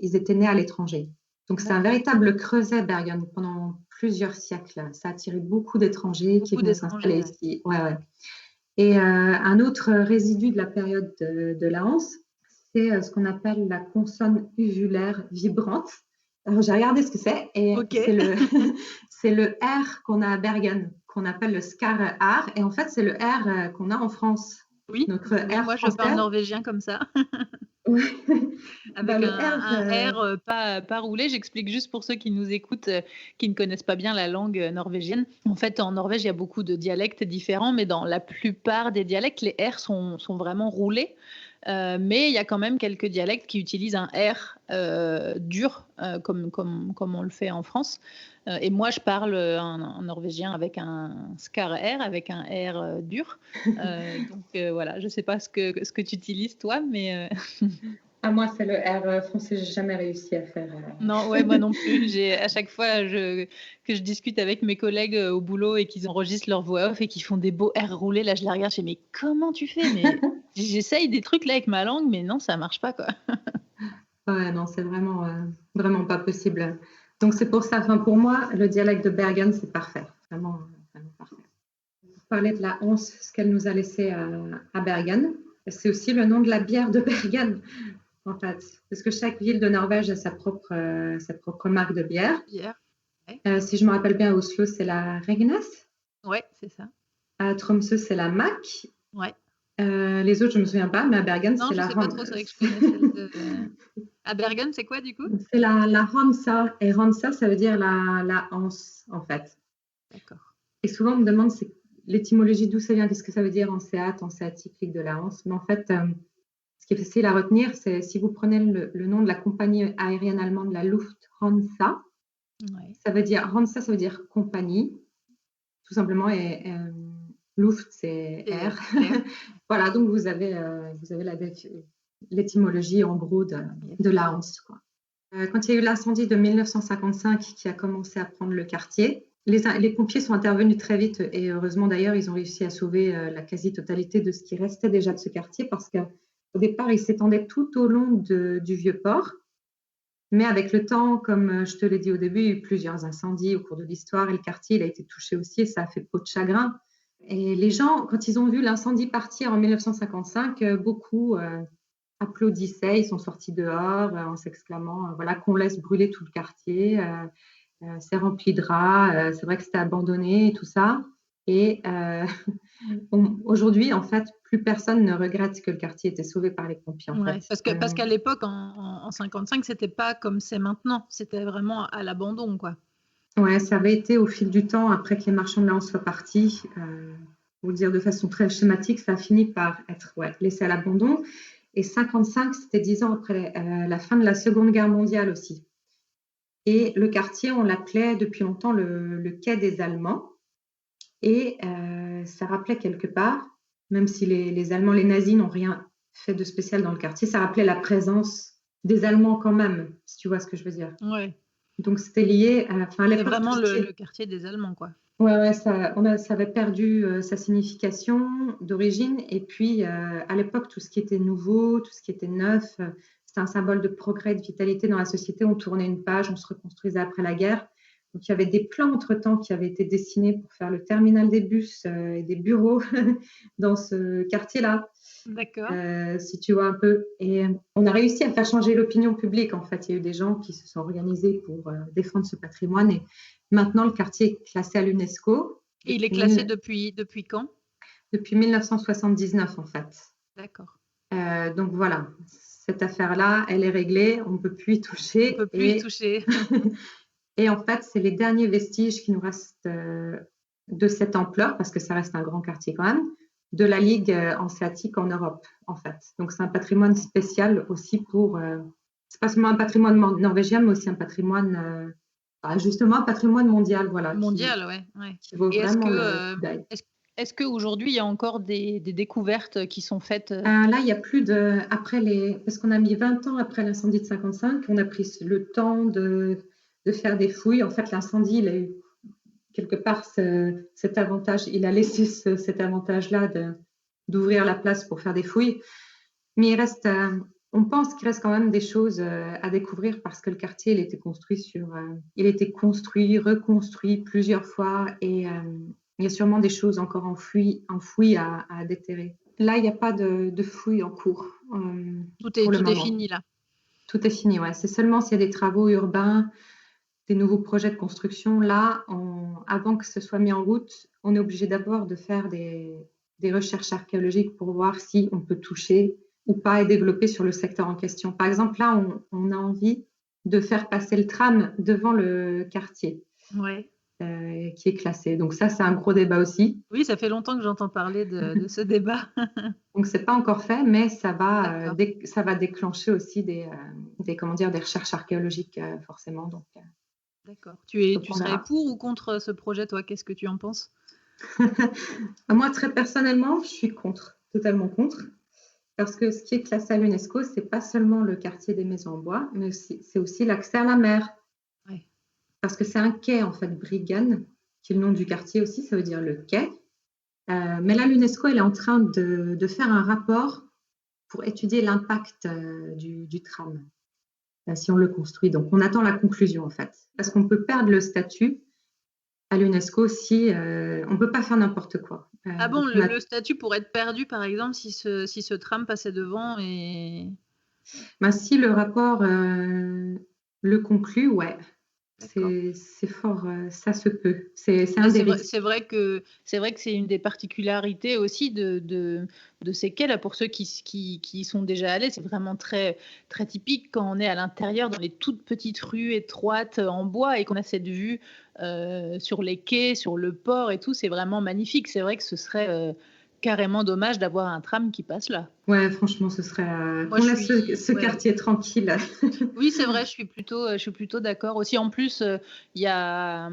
B: ils étaient nés à l'étranger. Donc, c'est un véritable creuset, Bergen, pendant plusieurs siècles. Ça a attiré beaucoup d'étrangers qui venaient s'installer ici. Ouais. Et un autre résidu de la période de la Hanse, c'est ce qu'on appelle la consonne uvulaire vibrante. Alors, j'ai regardé ce que c'est, et c'est le R qu'on a à Bergen, qu'on appelle le skar-r, et en fait, c'est le R qu'on a en France.
C: Oui,
B: notre R
C: moi,
B: français.
C: Je parle norvégien comme ça.
B: Ouais.
C: Avec un R pas roulé. J'explique juste pour ceux qui nous écoutent, qui ne connaissent pas bien la langue norvégienne. En fait, en Norvège, il y a beaucoup de dialectes différents, mais dans la plupart des dialectes, les R sont vraiment roulés. Mais il y a quand même quelques dialectes qui utilisent un R dur, comme on le fait en France. Et moi, je parle en norvégien avec un skar R, avec un R dur. Donc voilà, je ne sais pas ce que tu utilises toi, mais...
B: Moi, c'est le R français, j'ai jamais réussi à faire.
C: Non, ouais, moi non plus. À chaque fois que je discute avec mes collègues au boulot et qu'ils enregistrent leur voix off et qu'ils font des beaux R roulés, là, je les regarde, je dis, mais comment tu fais? Mais j'essaye des trucs là avec ma langue, mais non, ça marche pas, quoi.
B: Ouais, non, c'est vraiment pas possible. Donc, c'est pour ça, pour moi, le dialecte de Bergen, c'est parfait. Vraiment parfait. Pour parler de la Hanse, ce qu'elle nous a laissé à Bergen, c'est aussi le nom de la bière de Bergen. En fait, parce que chaque ville de Norvège a sa propre marque de bière.
C: Ouais.
B: Si je me rappelle bien, à Oslo, c'est la Regnes.
C: Ouais, c'est ça.
B: À Tromsø, c'est la Mack.
C: Ouais.
B: Les autres, je me souviens pas, mais à Bergen, c'est la
C: Non, je sais pas trop, c'est vrai que je connais celle de... À Bergen, c'est quoi, du coup?
B: C'est la Hansa. Et Hansa, ça veut dire la Hanse, en fait.
C: D'accord.
B: Et souvent, on me demande l'étymologie d'où ça vient, qu'est-ce que ça veut dire hanséatique, ligue de la Hanse. Mais en fait... ce qui est facile à retenir, c'est si vous prenez le nom de la compagnie aérienne allemande, la Lufthansa, ça veut dire compagnie, tout simplement, et Luft, c'est air. Voilà, donc vous avez l'étymologie en gros de la Hanse, quoi. Quand il y a eu l'incendie de 1955 qui a commencé à prendre le quartier, les pompiers sont intervenus très vite, et heureusement d'ailleurs, ils ont réussi à sauver la quasi-totalité de ce qui restait déjà de ce quartier, parce qu'au départ, il s'étendait tout au long du Vieux-Port. Mais avec le temps, comme je te l'ai dit au début, il y a eu plusieurs incendies au cours de l'histoire, et le quartier il a été touché aussi, et ça a fait peau de chagrin. Et les gens, quand ils ont vu l'incendie partir en 1955, beaucoup applaudissaient, ils sont sortis dehors en s'exclamant voilà, qu'on laisse brûler tout le quartier, c'est rempli de rats, c'est vrai que c'était abandonné et tout ça. Et aujourd'hui, en fait, plus personne ne regrette que le quartier ait été sauvé par les pompiers.
C: Parce qu'à l'époque, en 55, c'était pas comme c'est maintenant. C'était vraiment à l'abandon, quoi.
B: Ouais, ça avait été au fil du temps, après que les marchands de la Hanse soient partis, pour le dire de façon très schématique, ça a fini par être laissé à l'abandon. Et 55, c'était 10 ans après la fin de la Seconde Guerre mondiale aussi. Et le quartier, on l'appelait depuis longtemps le quai des Allemands. Et ça rappelait quelque part, même si les Allemands, les nazis n'ont rien fait de spécial dans le quartier, ça rappelait la présence des Allemands quand même, si tu vois ce que je veux dire.
C: Ouais.
B: Donc c'était lié à...
C: C'est vraiment le quartier des Allemands, quoi.
B: Ouais, ça avait perdu sa signification d'origine. Et puis, à l'époque, tout ce qui était nouveau, tout ce qui était neuf, c'était un symbole de progrès, de vitalité dans la société. On tournait une page, on se reconstruisait après la guerre. Donc, il y avait des plans entre-temps qui avaient été dessinés pour faire le terminal des bus et des bureaux dans ce quartier-là.
C: D'accord.
B: Si tu vois un peu. Et on a réussi à faire changer l'opinion publique. En fait, il y a eu des gens qui se sont organisés pour défendre ce patrimoine. Et maintenant, le quartier est classé à l'UNESCO.
C: Et il est classé depuis quand?
B: Depuis 1979, en fait.
C: D'accord.
B: Donc voilà, cette affaire-là, elle est réglée. On ne peut plus y toucher.
C: On ne peut plus y toucher.
B: Et en fait, c'est les derniers vestiges qui nous restent de cette ampleur, parce que ça reste un grand quartier quand même, de la Ligue hanséatique en Europe, en fait. Donc, c'est un patrimoine spécial aussi pour... c'est pas seulement un patrimoine norvégien, mais aussi un patrimoine... justement, un patrimoine mondial, voilà.
C: Mondial, ouais.
B: Qui vaut vraiment
C: Est-ce qu'aujourd'hui, il y a encore des découvertes qui sont faites
B: Là, il y a plus de... Parce qu'on a mis 20 ans après l'incendie de 55, on a pris le temps de faire des fouilles. En fait, l'incendie, il a eu quelque part cet avantage, il a laissé cet avantage-là d'ouvrir la place pour faire des fouilles. Mais il reste On pense qu'il reste quand même des choses à découvrir parce que le quartier, il était construit, reconstruit plusieurs fois et il y a sûrement des choses encore enfouies à déterrer. Là, il n'y a pas de fouilles en cours
C: Tout
B: pour le
C: est
B: moment.
C: fini là.
B: Tout est fini, ouais. C'est seulement s'il y a des travaux urbains, des nouveaux projets de construction. Là, avant que ce soit mis en route, on est obligé d'abord de faire des recherches archéologiques pour voir si on peut toucher ou pas et développer sur le secteur en question. Par exemple, là, on a envie de faire passer le tram devant le quartier qui est classé. Donc ça, c'est un gros débat aussi.
C: Oui, ça fait longtemps que j'entends parler de ce débat.
B: Donc, c'est pas encore fait, mais ça va déclencher aussi des recherches archéologiques, forcément. Donc,
C: d'accord. Tu serais pour ou contre ce projet, toi? Qu'est-ce que tu en penses?
B: Moi, très personnellement, je suis totalement contre. Parce que ce qui est classé à l'UNESCO, c'est pas seulement le quartier des maisons en bois, mais c'est aussi l'accès à la mer.
C: Ouais.
B: Parce que c'est un quai, en fait, Briggen, qui est le nom du quartier aussi, ça veut dire le quai. Mais là, l'UNESCO, elle est en train de faire un rapport pour étudier l'impact du tram, si on le construit. Donc, on attend la conclusion, en fait. Parce qu'on peut perdre le statut à l'UNESCO si on ne peut pas faire n'importe quoi.
C: Ah bon, le statut pourrait être perdu, par exemple, si ce tram passait devant et...
B: Si le rapport le conclut, ouais. C'est fort, ça se peut. C'est un des risques.
C: C'est vrai que c'est une des particularités aussi de ces quais là. Pour ceux qui sont déjà allés, c'est vraiment très très typique quand on est à l'intérieur dans les toutes petites rues étroites en bois et qu'on a cette vue sur les quais, sur le port et tout. C'est vraiment magnifique. C'est vrai que ce serait carrément dommage d'avoir un tram qui passe là.
B: Ouais, franchement, ce serait. On laisse ce quartier tranquille.
C: Oui, c'est vrai, je suis plutôt d'accord. Aussi, en plus, il y a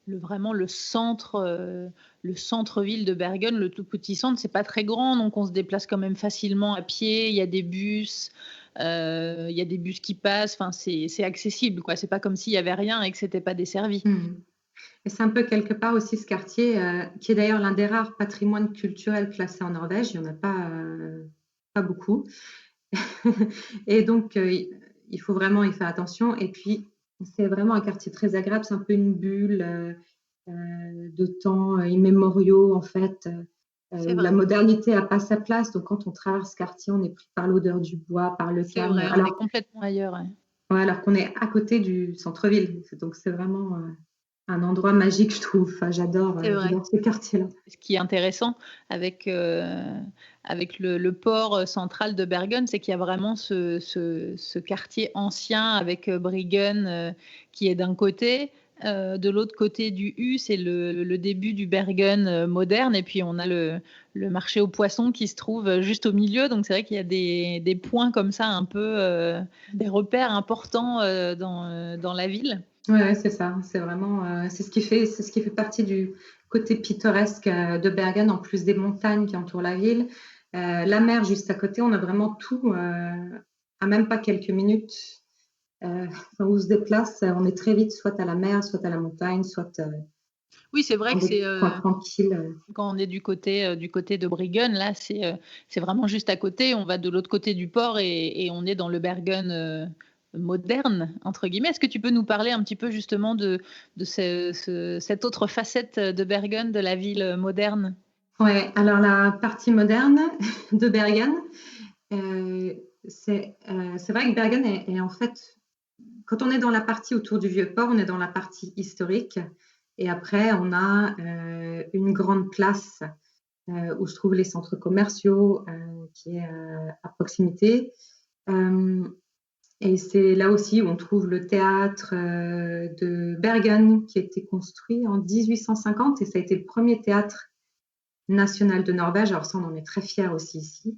C: vraiment le centre-ville de Bergen, le tout petit centre, c'est pas très grand, donc on se déplace quand même facilement à pied. Il y a des bus. Il y a des bus qui passent. Enfin, c'est accessible, quoi. C'est pas comme s'il y avait rien et que c'était pas desservi.
B: Et c'est un peu quelque part aussi ce quartier, qui est d'ailleurs l'un des rares patrimoines culturels classés en Norvège. Il n'y en a pas beaucoup. Et donc, il faut vraiment y faire attention. Et puis, c'est vraiment un quartier très agréable. C'est un peu une bulle de temps immémoriaux, en fait. La modernité n'a pas sa place. Donc, quand on traverse ce quartier, on est pris par l'odeur du bois, par le calme.
C: C'est vrai, on est complètement ailleurs.
B: Ouais, alors qu'on est à côté du centre-ville. Donc, c'est vraiment un endroit magique, je trouve. Enfin, j'adore ce quartier-là.
C: Ce qui est intéressant avec le port central de Bergen, c'est qu'il y a vraiment ce quartier ancien avec Briggen qui est d'un côté. De l'autre côté du U, c'est le début du Bergen moderne. Et puis, on a le marché aux poissons qui se trouve juste au milieu. Donc, c'est vrai qu'il y a des points comme ça, un peu des repères importants dans la ville.
B: Ouais, c'est ça. C'est vraiment, c'est ce qui fait partie du côté pittoresque de Bergen, en plus des montagnes qui entourent la ville. La mer juste à côté, on a vraiment tout, à même pas quelques minutes. Où on se déplace, on est très vite soit à la mer, soit à la montagne, soit
C: oui, c'est vrai que c'est
B: tranquille.
C: Quand on est du côté de Briggen, là, c'est vraiment juste à côté. On va de l'autre côté du port et on est dans le Bergen moderne, entre guillemets. Est-ce que tu peux nous parler un petit peu justement de cette autre facette de Bergen, de la ville moderne?
B: Ouais, alors la partie moderne de Bergen, c'est vrai que Bergen est en fait, quand on est dans la partie autour du vieux port, on est dans la partie historique. Et après, on a une grande place où se trouvent les centres commerciaux qui est à proximité. Et c'est là aussi où on trouve le théâtre de Bergen qui a été construit en 1850 et ça a été le premier théâtre national de Norvège. Alors ça, on en est très fiers aussi ici.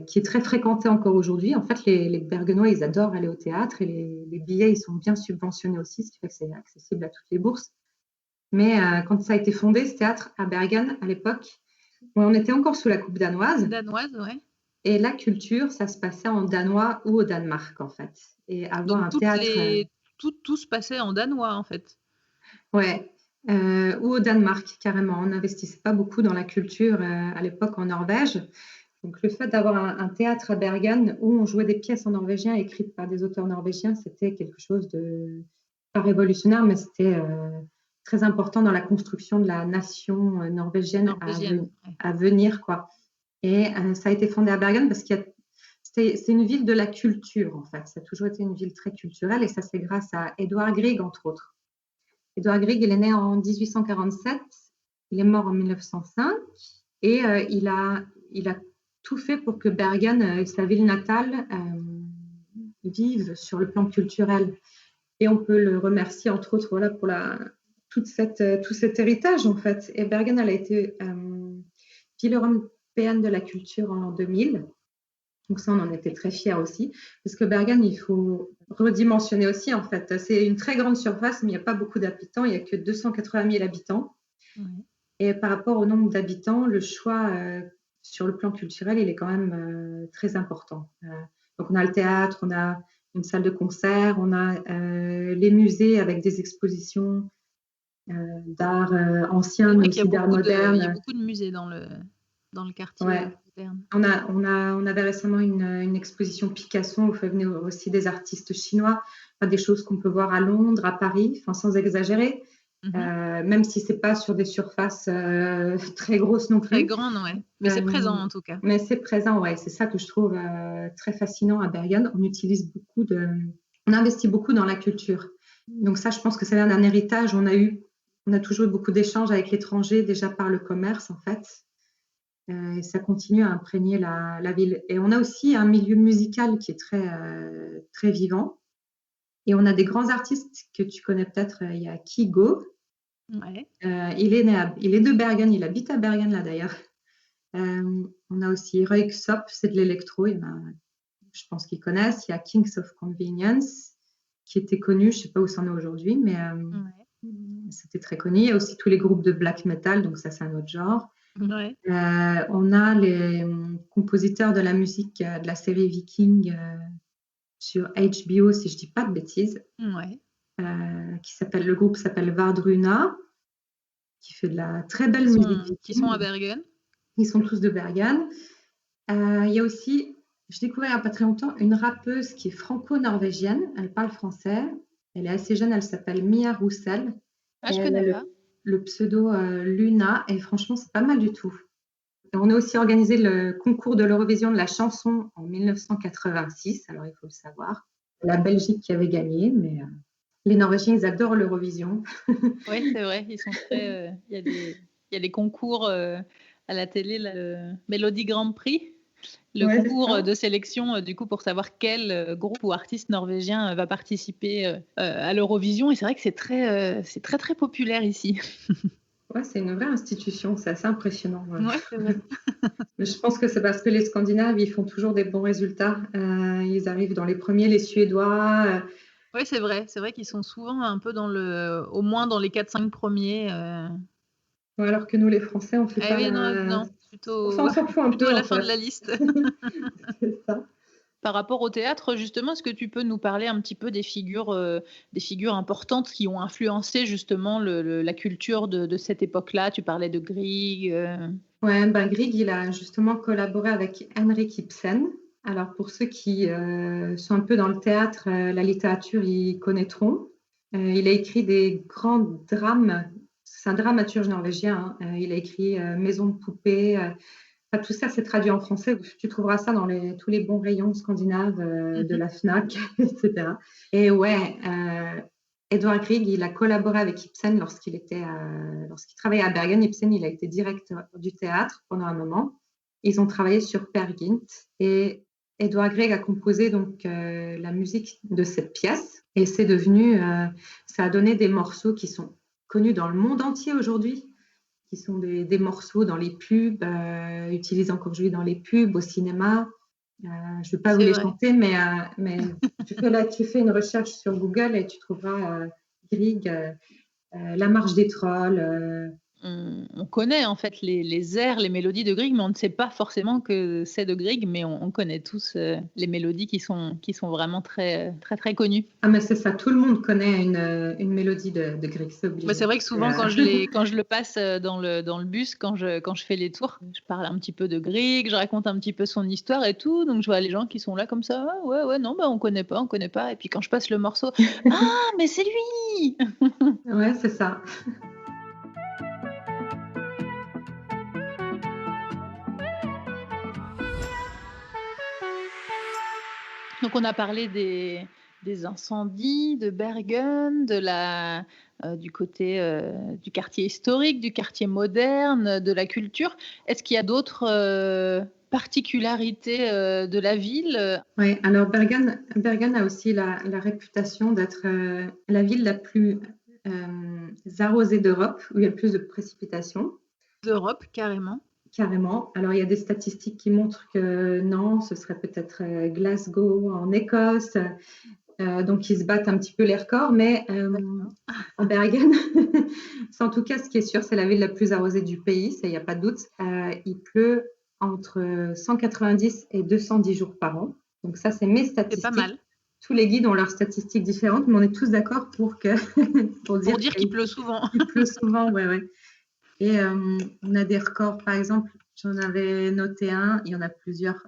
B: Qui est très fréquenté encore aujourd'hui. En fait, les Bergenois, ils adorent aller au théâtre et les billets, ils sont bien subventionnés aussi, ce qui fait que c'est accessible à toutes les bourses. Mais quand ça a été fondé, ce théâtre à Bergen, à l'époque, on était encore sous la coupe danoise.
C: Danoise, ouais.
B: Et la culture, ça se passait en danois ou au Danemark, en fait. Et avoir un théâtre...
C: Tout se passait en danois, en fait.
B: Ouais. Ou au Danemark, carrément. On n'investissait pas beaucoup dans la culture à l'époque en Norvège. Donc, le fait d'avoir un théâtre à Bergen où on jouait des pièces en norvégien écrites par des auteurs norvégiens, c'était quelque chose de pas révolutionnaire, mais c'était très important dans la construction de la nation norvégienne à venir, quoi. Et ça a été fondé à Bergen parce c'est une ville de la culture, en fait. Ça a toujours été une ville très culturelle et ça, c'est grâce à Edvard Grieg, entre autres. Edvard Grieg, il est né en 1847, il est mort en 1905 et il a tout fait pour que Bergen, sa ville natale, vive sur le plan culturel. Et on peut le remercier, entre autres, voilà, pour tout cet héritage, en fait. Et Bergen, elle a été ville européenne de la culture en l'an 2000. Donc ça, on en était très fiers aussi. Parce que Bergen, il faut redimensionner aussi, en fait. C'est une très grande surface, mais il n'y a pas beaucoup d'habitants. Il n'y a que 280 000 habitants. Et par rapport au nombre d'habitants, le choix sur le plan culturel, il est quand même très important. Donc, on a le théâtre, on a une salle de concert, on a les musées avec des expositions d'art ancien, mais aussi d'art moderne.
C: Il y a beaucoup de musées dans le quartier moderne.
B: On avait récemment une exposition Picasso où venaient aussi des artistes chinois, des choses qu'on peut voir à Londres, à Paris, sans exagérer. Même si c'est pas sur des surfaces très grosses non plus.
C: Très grandes, ouais. Mais c'est présent en tout cas.
B: Mais c'est présent, ouais. C'est ça que je trouve très fascinant à Bergen. On investit beaucoup dans la culture. Donc ça, je pense que c'est un héritage. On a toujours eu beaucoup d'échanges avec l'étranger, déjà par le commerce en fait. Et ça continue à imprégner la ville. Et on a aussi un milieu musical qui est très, très vivant. Et on a des grands artistes que tu connais peut-être. Il y a Kygo.
C: Ouais.
B: Il est de Bergen. Il habite à Bergen, là, d'ailleurs. On a aussi Röyksopp, c'est de l'électro. Il y en a, je pense qu'ils connaissent. Il y a Kings of Convenience, qui était connu. Je ne sais pas où c'en est aujourd'hui, mais c'était très connu. Il y a aussi tous les groupes de black metal. Donc ça, c'est un autre genre.
C: Ouais.
B: On a les compositeurs de la musique de la série Viking sur HBO, si je ne dis pas de bêtises, le groupe s'appelle Vardruna, qui fait de la très belle musique.
C: Qui sont à Bergen.
B: Ils sont tous de Bergen. Il y a aussi, j'ai découvert il n'y a pas très longtemps, une rappeuse qui est franco-norvégienne. Elle parle français. Elle est assez jeune, elle s'appelle Mia Roussel.
C: Je connais pas.
B: Le pseudo Luna, et franchement, c'est pas mal du tout. Et on a aussi organisé le concours de l'Eurovision de la chanson en 1986, alors il faut le savoir. La Belgique qui avait gagné, mais les Norvégiens, ils adorent l'Eurovision.
C: Oui, c'est vrai, ils sont très... Il y a des concours à la télé, le Melody Grand Prix, le concours de sélection du coup pour savoir quel groupe ou artiste norvégien va participer à l'Eurovision, et c'est vrai que c'est très très populaire ici.
B: Ouais, c'est une vraie institution, c'est assez impressionnant.
C: Ouais, c'est vrai.
B: Mais je pense que c'est parce que les Scandinaves, ils font toujours des bons résultats. Ils arrivent dans les premiers, les Suédois.
C: Oui, c'est vrai qu'ils sont souvent un peu au moins dans les 4-5 premiers.
B: Alors que nous, les Français, on fait pas
C: non, plutôt,
B: on s'en fout un peu
C: à la fin de la liste.
B: C'est ça.
C: Par rapport au théâtre, justement, est-ce que tu peux nous parler un petit peu des figures importantes qui ont influencé justement la culture de cette époque-là? Tu parlais de Grieg.
B: Grieg, il a justement collaboré avec Henrik Ibsen. Alors, pour ceux qui sont un peu dans le théâtre, la littérature, ils connaîtront. Il a écrit des grands drames. C'est un dramaturge norvégien. Il a écrit Maison de poupée. Tout ça, c'est traduit en français. Tu trouveras ça dans tous les bons rayons scandinaves de la FNAC, etc. Et Edvard Grieg, il a collaboré avec Ibsen lorsqu'il travaillait à Bergen. Ibsen, il a été directeur du théâtre pendant un moment. Ils ont travaillé sur Peer Gynt et Edvard Grieg a composé donc la musique de cette pièce. Et c'est devenu, ça a donné des morceaux qui sont connus dans le monde entier aujourd'hui, qui sont des morceaux dans les pubs, utilisés encore aujourd'hui dans les pubs, au cinéma. Je ne vais pas vous les chanter, mais tu fais une recherche sur Google et tu trouveras Grieg, La Marche des Trolls.
C: on connaît en fait les airs, les mélodies de Grieg, mais on ne sait pas forcément que c'est de Grieg, mais on connaît tous les mélodies qui sont vraiment très, très, très connues.
B: Ah, mais c'est ça, tout le monde connaît une mélodie de Grieg, c'est obligé.
C: Bah, c'est vrai que souvent, quand je le passe dans le bus, quand je fais les tours, je parle un petit peu de Grieg, je raconte un petit peu son histoire et tout, donc je vois les gens qui sont là comme ça, ah, ouais, non, bah, on connaît pas, et puis quand je passe le morceau, ah, mais c'est lui.
B: Ouais, c'est ça.
C: Donc on a parlé des incendies de Bergen, du côté du quartier historique, du quartier moderne, de la culture. Est-ce qu'il y a d'autres particularités de la ville?
B: Oui, alors Bergen a aussi la réputation d'être la ville la plus arrosée d'Europe, où il y a le plus de précipitations.
C: D'Europe, carrément.
B: Carrément. Alors, il y a des statistiques qui montrent que non, ce serait peut-être Glasgow en Écosse. Donc, ils se battent un petit peu les records. Mais en Bergen, en tout cas, ce qui est sûr, c'est la ville la plus arrosée du pays. Ça, il n'y a pas de doute. Il pleut entre 190 et 210 jours par an. Donc, ça, c'est mes statistiques.
C: C'est pas mal.
B: Tous les guides ont leurs statistiques différentes, mais on est tous d'accord pour
C: dire qu'il pleut souvent.
B: Il pleut souvent, ouais. Et on a des records, par exemple, j'en avais noté un, il y en a plusieurs.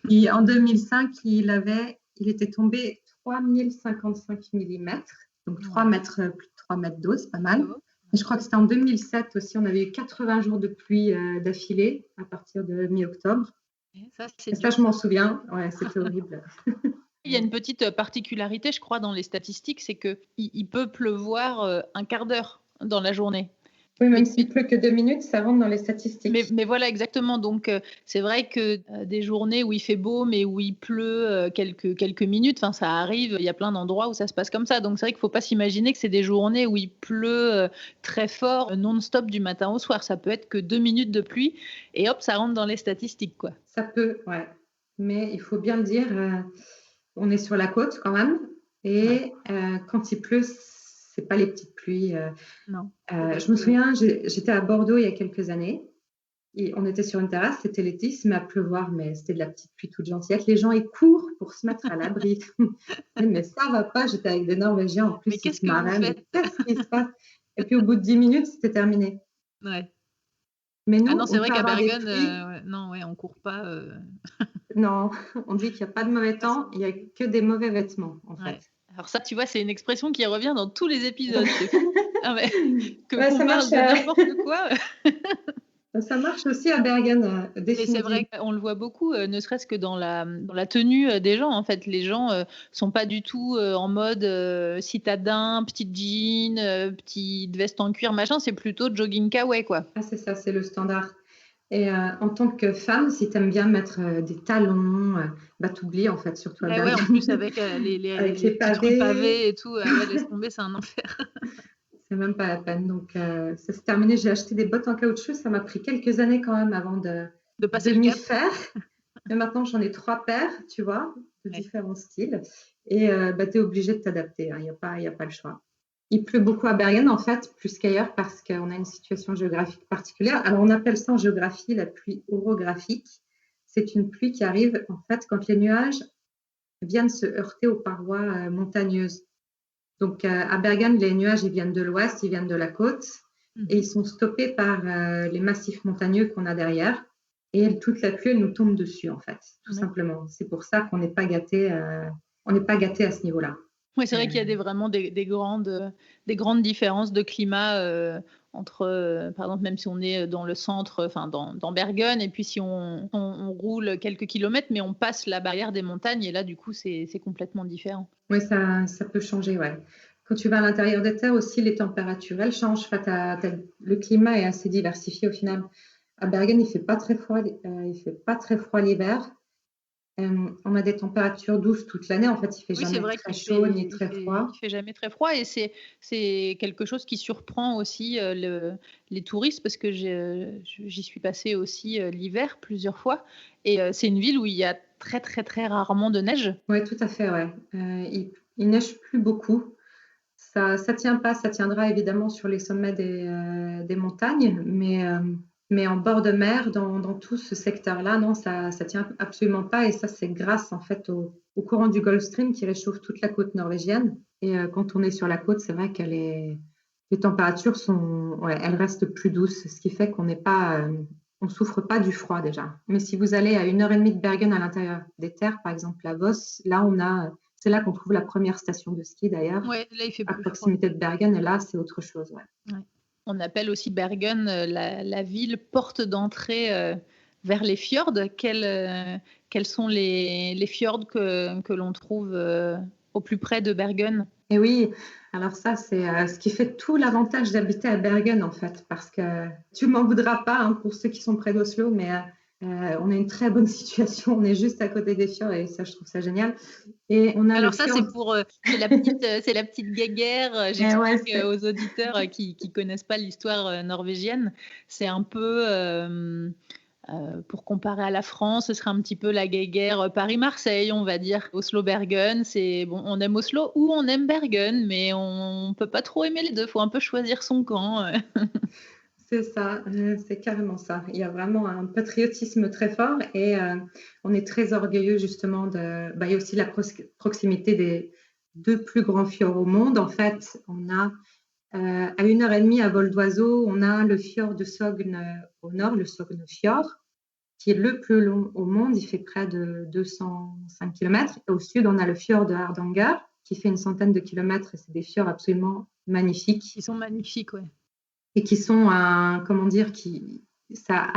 B: Et en 2005, il était tombé 3055 mm, donc 3 mètres, plus de 3 mètres d'eau, c'est pas mal. Et je crois que c'était en 2007 aussi, on avait eu 80 jours de pluie d'affilée à partir de mi-octobre. Et ça, je m'en souviens, ouais, c'était horrible.
C: Il y a une petite particularité, je crois, dans les statistiques, c'est qu'il peut pleuvoir un quart d'heure dans la journée.
B: Oui, même s'il pleut que 2 minutes, ça rentre dans les statistiques.
C: Mais voilà, exactement. Donc, c'est vrai que des journées où il fait beau, mais où il pleut quelques minutes, ça arrive, il y a plein d'endroits où ça se passe comme ça. Donc, c'est vrai qu'il ne faut pas s'imaginer que c'est des journées où il pleut très fort, non-stop du matin au soir. Ça peut être que 2 minutes de pluie et hop, ça rentre dans les statistiques, quoi.
B: Ça peut, ouais. Mais il faut bien le dire, on est sur la côte quand même. Et quand il pleut, c'est pas les petites pluies.
C: Non.
B: Je me souviens, j'étais à Bordeaux il y a quelques années. Et on était sur une terrasse, c'était l'été, il se met à pleuvoir, mais c'était de la petite pluie toute gentillette. Les gens, ils courent pour se mettre à l'abri. Mais ça va pas, j'étais avec des Norvégiens en plus.
C: Mais qu'est-ce que vous faites ?
B: Qu'est-ce qui se passe ? Et puis au bout de 10 minutes, c'était terminé.
C: Ouais.
B: Mais nous,
C: non, c'est vrai qu'à Bergen, on court pas.
B: Non, on dit qu'il n'y a pas de mauvais temps, il n'y a que des mauvais vêtements, en fait.
C: Alors ça, tu vois, c'est une expression qui revient dans tous les épisodes. Que
B: ça
C: on parle de n'importe quoi.
B: Ça marche aussi à Bergen.
C: Et c'est vrai qu'on le voit beaucoup, ne serait-ce que dans la tenue des gens. En fait, les gens sont pas du tout en mode citadin, petite jean, petite veste en cuir, machin. C'est plutôt jogging kawaii, quoi.
B: Ah, c'est ça, c'est le standard. Et en tant que femme, si tu aimes bien mettre des talons, t'oublies en fait, surtout à Bergen.
C: En plus avec les pavés et tout, laisse tomber, c'est un enfer.
B: C'est même pas la peine. Donc, ça s'est terminé. J'ai acheté des bottes en caoutchouc. Ça m'a pris quelques années quand même avant de m'y faire. Mais maintenant, j'en ai 3 paires, tu vois, de différents styles. Et tu es obligé de t'adapter. Il n'y a pas le choix. Il pleut beaucoup à Bergen, en fait, plus qu'ailleurs, parce qu'on a une situation géographique particulière. Alors, on appelle ça en géographie la pluie orographique. C'est une pluie qui arrive, en fait, quand les nuages viennent se heurter aux parois montagneuses. Donc, à Bergen, les nuages, ils viennent de l'ouest, ils viennent de la côte, et ils sont stoppés par les massifs montagneux qu'on a derrière. Et toute la pluie, elle nous tombe dessus, en fait, tout simplement. C'est pour ça qu'on n'est pas gâtés à ce niveau-là.
C: Oui, c'est vrai qu'il y a vraiment des grandes différences de climat entre, par exemple, même si on est dans le centre, dans Bergen, et puis si on roule quelques kilomètres, mais on passe la barrière des montagnes, et là, du coup, c'est complètement différent.
B: Oui, ça peut changer, ouais. Quand tu vas à l'intérieur des terres aussi, les températures, elles changent. Le climat est assez diversifié au final. À Bergen, il fait pas très froid l'hiver. On a des températures douces toute l'année. En fait, il fait jamais très chaud ni très froid.
C: Il fait jamais très froid, et c'est quelque chose qui surprend aussi les touristes, parce que j'y suis passée aussi l'hiver plusieurs fois, et c'est une ville où il y a très très très rarement de neige.
B: Oui, tout à fait, ouais. Il neige plus beaucoup. ça tient pas. Ça tiendra évidemment sur les sommets des montagnes, mais en bord de mer, dans tout ce secteur-là, non, ça tient absolument pas. Et ça, c'est grâce en fait au courant du Gulf Stream qui réchauffe toute la côte norvégienne. Et quand on est sur la côte, c'est vrai que les températures elles restent plus douces, ce qui fait qu'on n'est pas, on souffre pas du froid déjà. Mais si vous allez à 1h30 de Bergen à l'intérieur des terres, par exemple à Voss, là c'est là qu'on trouve la première station de ski d'ailleurs,
C: là il fait
B: à
C: plus
B: proximité
C: froid.
B: de Bergen, et là c'est autre chose.
C: Ouais. On appelle aussi Bergen la ville porte d'entrée vers les fjords. Quels sont les fjords que l'on trouve au plus près de Bergen?
B: Et oui, alors ça, c'est ce qui fait tout l'avantage d'habiter à Bergen, en fait, parce que tu m'en voudras pas, hein, pour ceux qui sont près d'Oslo, mais on a une très bonne situation. On est juste à côté des fjords et ça, je trouve ça génial. Et on a
C: alors ça, c'est la petite guéguerre. J'explique aux auditeurs qui connaissent pas l'histoire norvégienne. C'est un peu... pour comparer à la France, ce serait un petit peu la guéguerre Paris-Marseille, on va dire. Oslo-Bergen, c'est bon, on aime Oslo ou on aime Bergen, mais on peut pas trop aimer les deux. Il faut un peu choisir son camp.
B: C'est ça, c'est carrément ça. Il y a vraiment un patriotisme très fort et on est très orgueilleux justement il y a aussi la proximité des 2 plus grands fjords au monde. En fait, on a à 1h30 à vol d'oiseau, on a le fjord de Sogn au nord, le Sognefjord, qui est le plus long au monde. Il fait près de 205 km. Et au sud, on a le fjord de Hardanger, qui fait une centaine de kilomètres. Et c'est des fjords absolument magnifiques.
C: Ils sont magnifiques, ouais.
B: Et qui sont, ça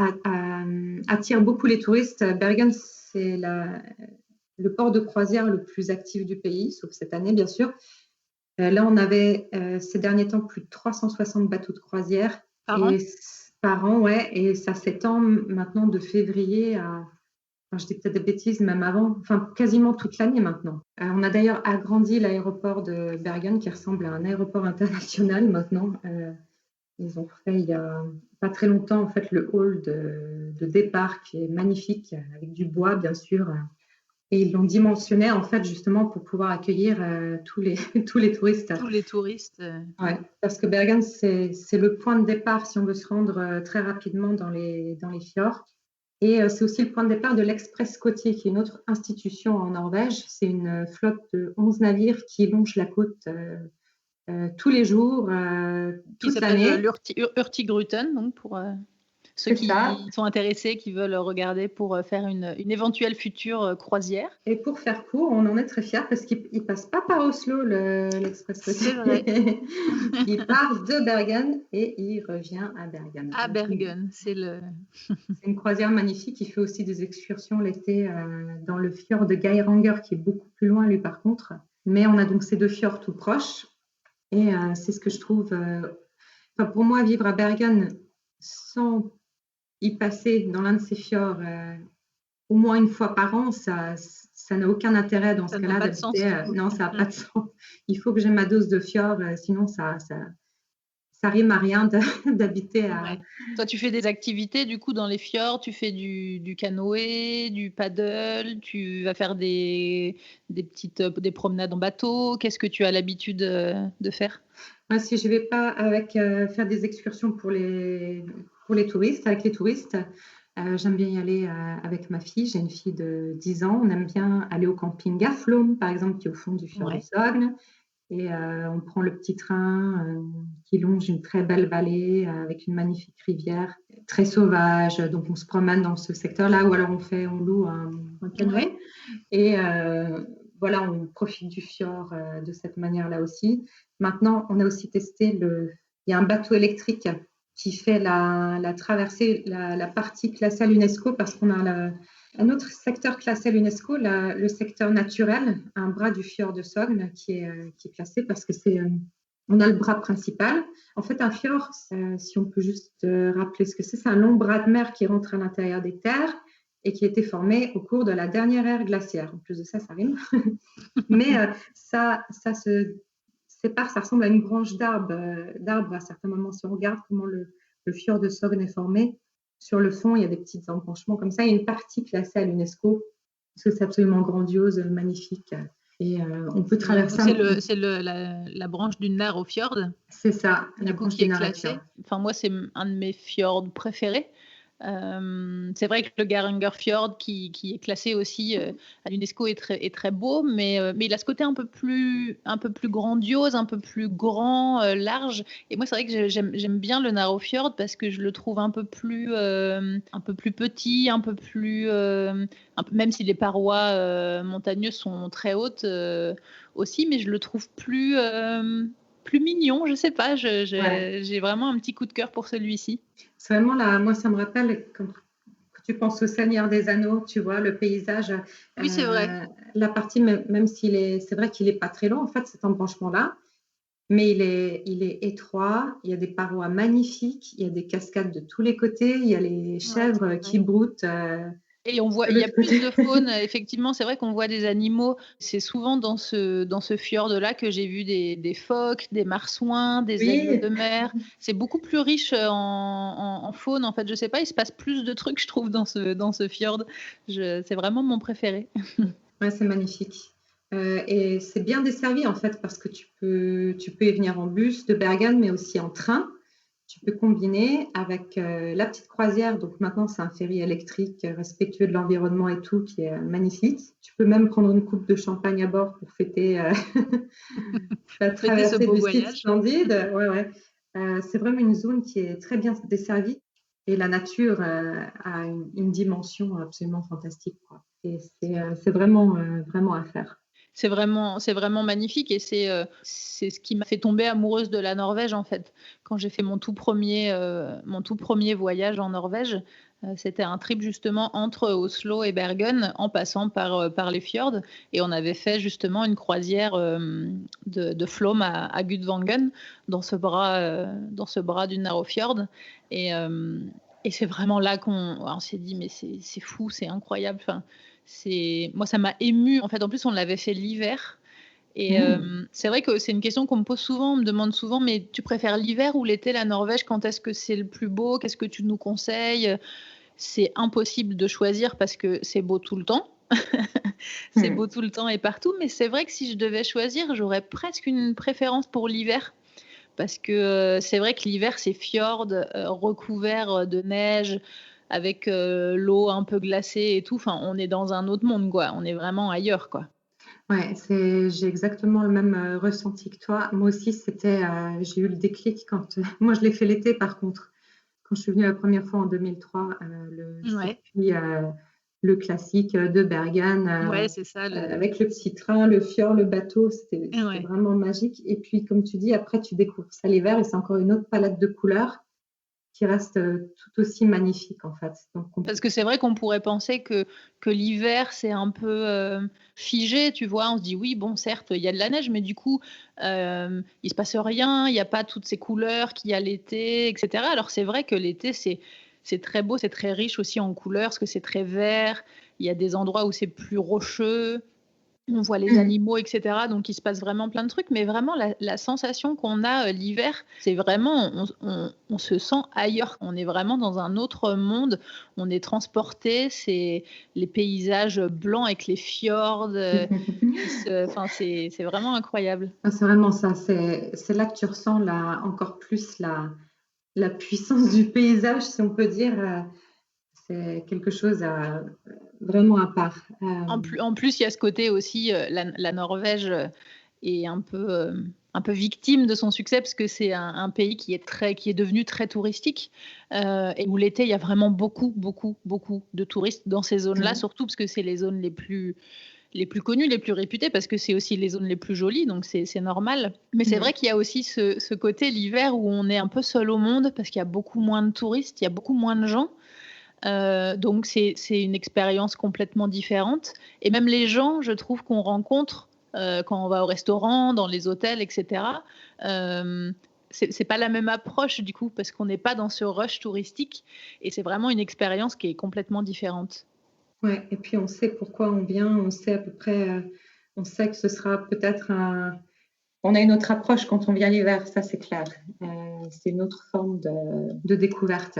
B: attire beaucoup les touristes. Bergen, c'est le port de croisière le plus actif du pays, sauf cette année, bien sûr. Là, on avait ces derniers temps plus de 360 bateaux de croisière par an, ouais, et ça s'étend maintenant de février à, je dis peut-être des bêtises, même avant, enfin quasiment toute l'année maintenant. On a d'ailleurs agrandi l'aéroport de Bergen qui ressemble à un aéroport international maintenant. Ils ont fait il y a pas très longtemps en fait le hall de départ qui est magnifique avec du bois bien sûr. Et ils l'ont dimensionné en fait justement pour pouvoir accueillir tous les touristes.
C: Tous les touristes.
B: Ouais, parce que Bergen, c'est le point de départ si on veut se rendre très rapidement dans les fjords. Et c'est aussi le point de départ de l'Express côtier, qui est une autre institution en Norvège. C'est une flotte de 11 navires qui longe la côte tous les jours, toute l'année.
C: Hurtigruten, donc pour ceux qui sont intéressés, qui veulent regarder pour faire une éventuelle future croisière.
B: Et pour faire court, on en est très fiers parce qu'il ne passe pas par Oslo, l'Express côtier.
C: C'est vrai.
B: Il part de Bergen et il revient à Bergen.
C: À Bergen, c'est
B: une croisière magnifique. Il fait aussi des excursions l'été dans le fjord de Geiranger, qui est beaucoup plus loin, lui, par contre. Mais on a donc ces 2 fjords tout proches. Et c'est ce que je trouve... pour moi, vivre à Bergen sans y passer dans l'un de ces fjords au moins une fois par an, ça n'a aucun intérêt dans ce cas-là d'habiter. Non, ça n'a pas de sens. Il faut que j'ai ma dose de fjord, sinon ça rime à rien d'habiter à...
C: Ouais. Toi, tu fais des activités du coup dans les fjords, tu fais du canoë, du paddle, tu vas faire des promenades en bateau. Qu'est-ce que tu as l'habitude de faire?
B: Moi, si je ne vais pas faire des excursions pour les touristes, avec les touristes, j'aime bien y aller avec ma fille. J'ai une fille de 10 ans. On aime bien aller au camping Gaflum, par exemple, qui est au fond du fjord de Sogn. Et on prend le petit train qui longe une très belle vallée avec une magnifique rivière, très sauvage. Donc, on se promène dans ce secteur-là, ou alors on loue un canoë. Et voilà, on profite du fjord de cette manière-là aussi. Maintenant, on a aussi testé il y a un bateau électrique qui fait la traversée, la partie classée à l'UNESCO, parce qu'on a un autre secteur classé à l'UNESCO, le secteur naturel, un bras du fjord de Sogn qui est classé parce que on a le bras principal. En fait, un fjord, si on peut juste rappeler ce que c'est un long bras de mer qui rentre à l'intérieur des terres et qui a été formé au cours de la dernière ère glaciaire. En plus de ça, ça rime. Mais ça se sépare, ça ressemble à une branche d'arbre à certains moments. Si on regarde comment le fjord de Sogn est formé, sur le fond, il y a des petits embranchements comme ça. Il y a une partie classée à l'UNESCO parce que c'est absolument grandiose, magnifique. Et on peut traverser...
C: C'est la branche du Narofjord.
B: C'est ça, la branche
C: qui
B: du
C: est classée.
B: Narofjord.
C: Enfin, moi, c'est un de mes fjords préférés. C'est vrai que le Garangerfjord qui est classé aussi à l'UNESCO est très beau, mais il a ce côté un peu plus grandiose, un peu plus grand, large. Et moi, c'est vrai que j'aime bien le Narofjord parce que je le trouve un peu plus petit, un peu plus, même si les parois montagneuses sont très hautes aussi, mais je le trouve plus mignon, je sais pas, j'ai vraiment un petit coup de cœur pour celui-ci.
B: C'est vraiment moi ça me rappelle quand tu penses au Seigneur des Anneaux, tu vois, le paysage.
C: Oui, c'est vrai.
B: La partie, même c'est vrai qu'il n'est pas très long, en fait, cet embranchement-là, mais il est étroit, il y a des parois magnifiques, il y a des cascades de tous les côtés, il y a les chèvres qui broutent.
C: Et on voit, il y a plus de faune. Effectivement, c'est vrai qu'on voit des animaux. C'est souvent dans ce fjord-là que j'ai vu des phoques, des marsouins, des aigles de mer. C'est beaucoup plus riche en faune. En fait, je sais pas, il se passe plus de trucs, je trouve, dans ce fjord. C'est vraiment mon préféré.
B: Ouais, c'est magnifique. Et c'est bien desservi, en fait, parce que tu peux y venir en bus de Bergen, mais aussi en train. Tu peux combiner avec la petite croisière. Donc maintenant, c'est un ferry électrique respectueux de l'environnement et tout, qui est magnifique. Tu peux même prendre une coupe de champagne à bord pour fêter la traversée du site splendide. Ouais. C'est vraiment une zone qui est très bien desservie et la nature a une dimension absolument fantastique, quoi. Et c'est vraiment à faire.
C: C'est vraiment magnifique et c'est ce qui m'a fait tomber amoureuse de la Norvège, en fait. Quand j'ai fait mon tout premier voyage en Norvège, c'était un trip justement entre Oslo et Bergen en passant par les fjords, et on avait fait justement une croisière de Flåm à Gudvangen dans ce bras du Narofjord, et c'est vraiment là on s'est dit mais c'est fou, c'est incroyable. Enfin, moi, ça m'a émue. En fait, en plus, on l'avait fait l'hiver. Et c'est vrai que c'est une question qu'on me pose souvent. On me demande souvent, mais tu préfères l'hiver ou l'été, la Norvège? Quand est-ce que c'est le plus beau? Qu'est-ce que tu nous conseilles? C'est impossible de choisir parce que c'est beau tout le temps. C'est beau tout le temps et partout. Mais c'est vrai que si je devais choisir, j'aurais presque une préférence pour l'hiver. Parce que c'est vrai que l'hiver, c'est fjord, recouvert de neige, avec l'eau un peu glacée et tout. Enfin, on est dans un autre monde, quoi. On est vraiment ailleurs, quoi.
B: Ouais, j'ai exactement le même ressenti que toi. Moi aussi, j'ai eu le déclic quand moi je l'ai fait l'été, par contre, quand je suis venue la première fois en 2003, circuit, le classique de Bergen,
C: c'est ça,
B: avec le petit train, le fjord, le bateau, c'était vraiment magique. Et puis, comme tu dis, après tu découvres ça l'hiver et c'est encore une autre palette de couleurs qui reste tout aussi magnifique, en fait. Donc,
C: parce que c'est vrai qu'on pourrait penser que l'hiver, c'est un peu figé, tu vois. On se dit, oui, bon, certes, il y a de la neige, mais du coup, il se passe rien, il n'y a pas toutes ces couleurs qu'il y a l'été, etc. Alors, c'est vrai que l'été, c'est très beau, c'est très riche aussi en couleurs, parce que c'est très vert. Il y a des endroits où c'est plus rocheux. On voit les animaux, etc. Donc, il se passe vraiment plein de trucs. Mais vraiment, la sensation qu'on a l'hiver, c'est vraiment, on se sent ailleurs. On est vraiment dans un autre monde. On est transporté. C'est les paysages blancs avec les fjords. Enfin, c'est vraiment incroyable.
B: C'est vraiment ça. C'est là que tu ressens encore plus la puissance du paysage, si on peut dire. C'est quelque chose vraiment à part.
C: En plus, il y a ce côté aussi, la Norvège est un peu victime de son succès parce que c'est un pays qui est devenu très touristique, et où l'été, il y a vraiment beaucoup, beaucoup, beaucoup de touristes dans ces zones-là, surtout parce que c'est les zones les plus connues, les plus réputées, parce que c'est aussi les zones les plus jolies, donc c'est normal. Mais c'est vrai qu'il y a aussi ce côté l'hiver où on est un peu seul au monde parce qu'il y a beaucoup moins de touristes, il y a beaucoup moins de gens. Donc c'est une expérience complètement différente. Et même les gens, je trouve qu'on rencontre quand on va au restaurant, dans les hôtels, etc. C'est pas la même approche du coup, parce qu'on n'est pas dans ce rush touristique, et c'est vraiment une expérience qui est complètement différente.
B: Ouais, et puis on sait pourquoi on vient, on sait à peu près, on sait que ce sera peut-être on a une autre approche quand on vient l'hiver, ça c'est clair. C'est une autre forme de découverte.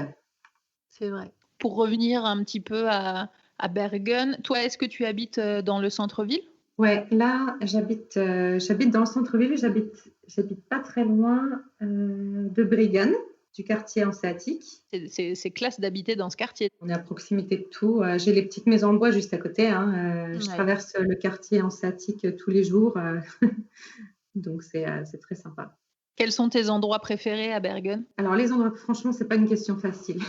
C: C'est vrai. Pour revenir un petit peu à Bergen, toi, est-ce que tu habites dans le centre-ville?
B: Ouais, là, j'habite dans le centre-ville, j'habite pas très loin de Briggen, du quartier hanséatique.
C: C'est classe d'habiter dans ce quartier.
B: On est à proximité de tout. J'ai les petites maisons en bois juste à côté. Je
C: Ouais.
B: traverse le quartier hanséatique tous les jours, donc c'est très sympa.
C: Quels sont tes endroits préférés à Bergen?
B: Alors les endroits, franchement, c'est pas une question facile.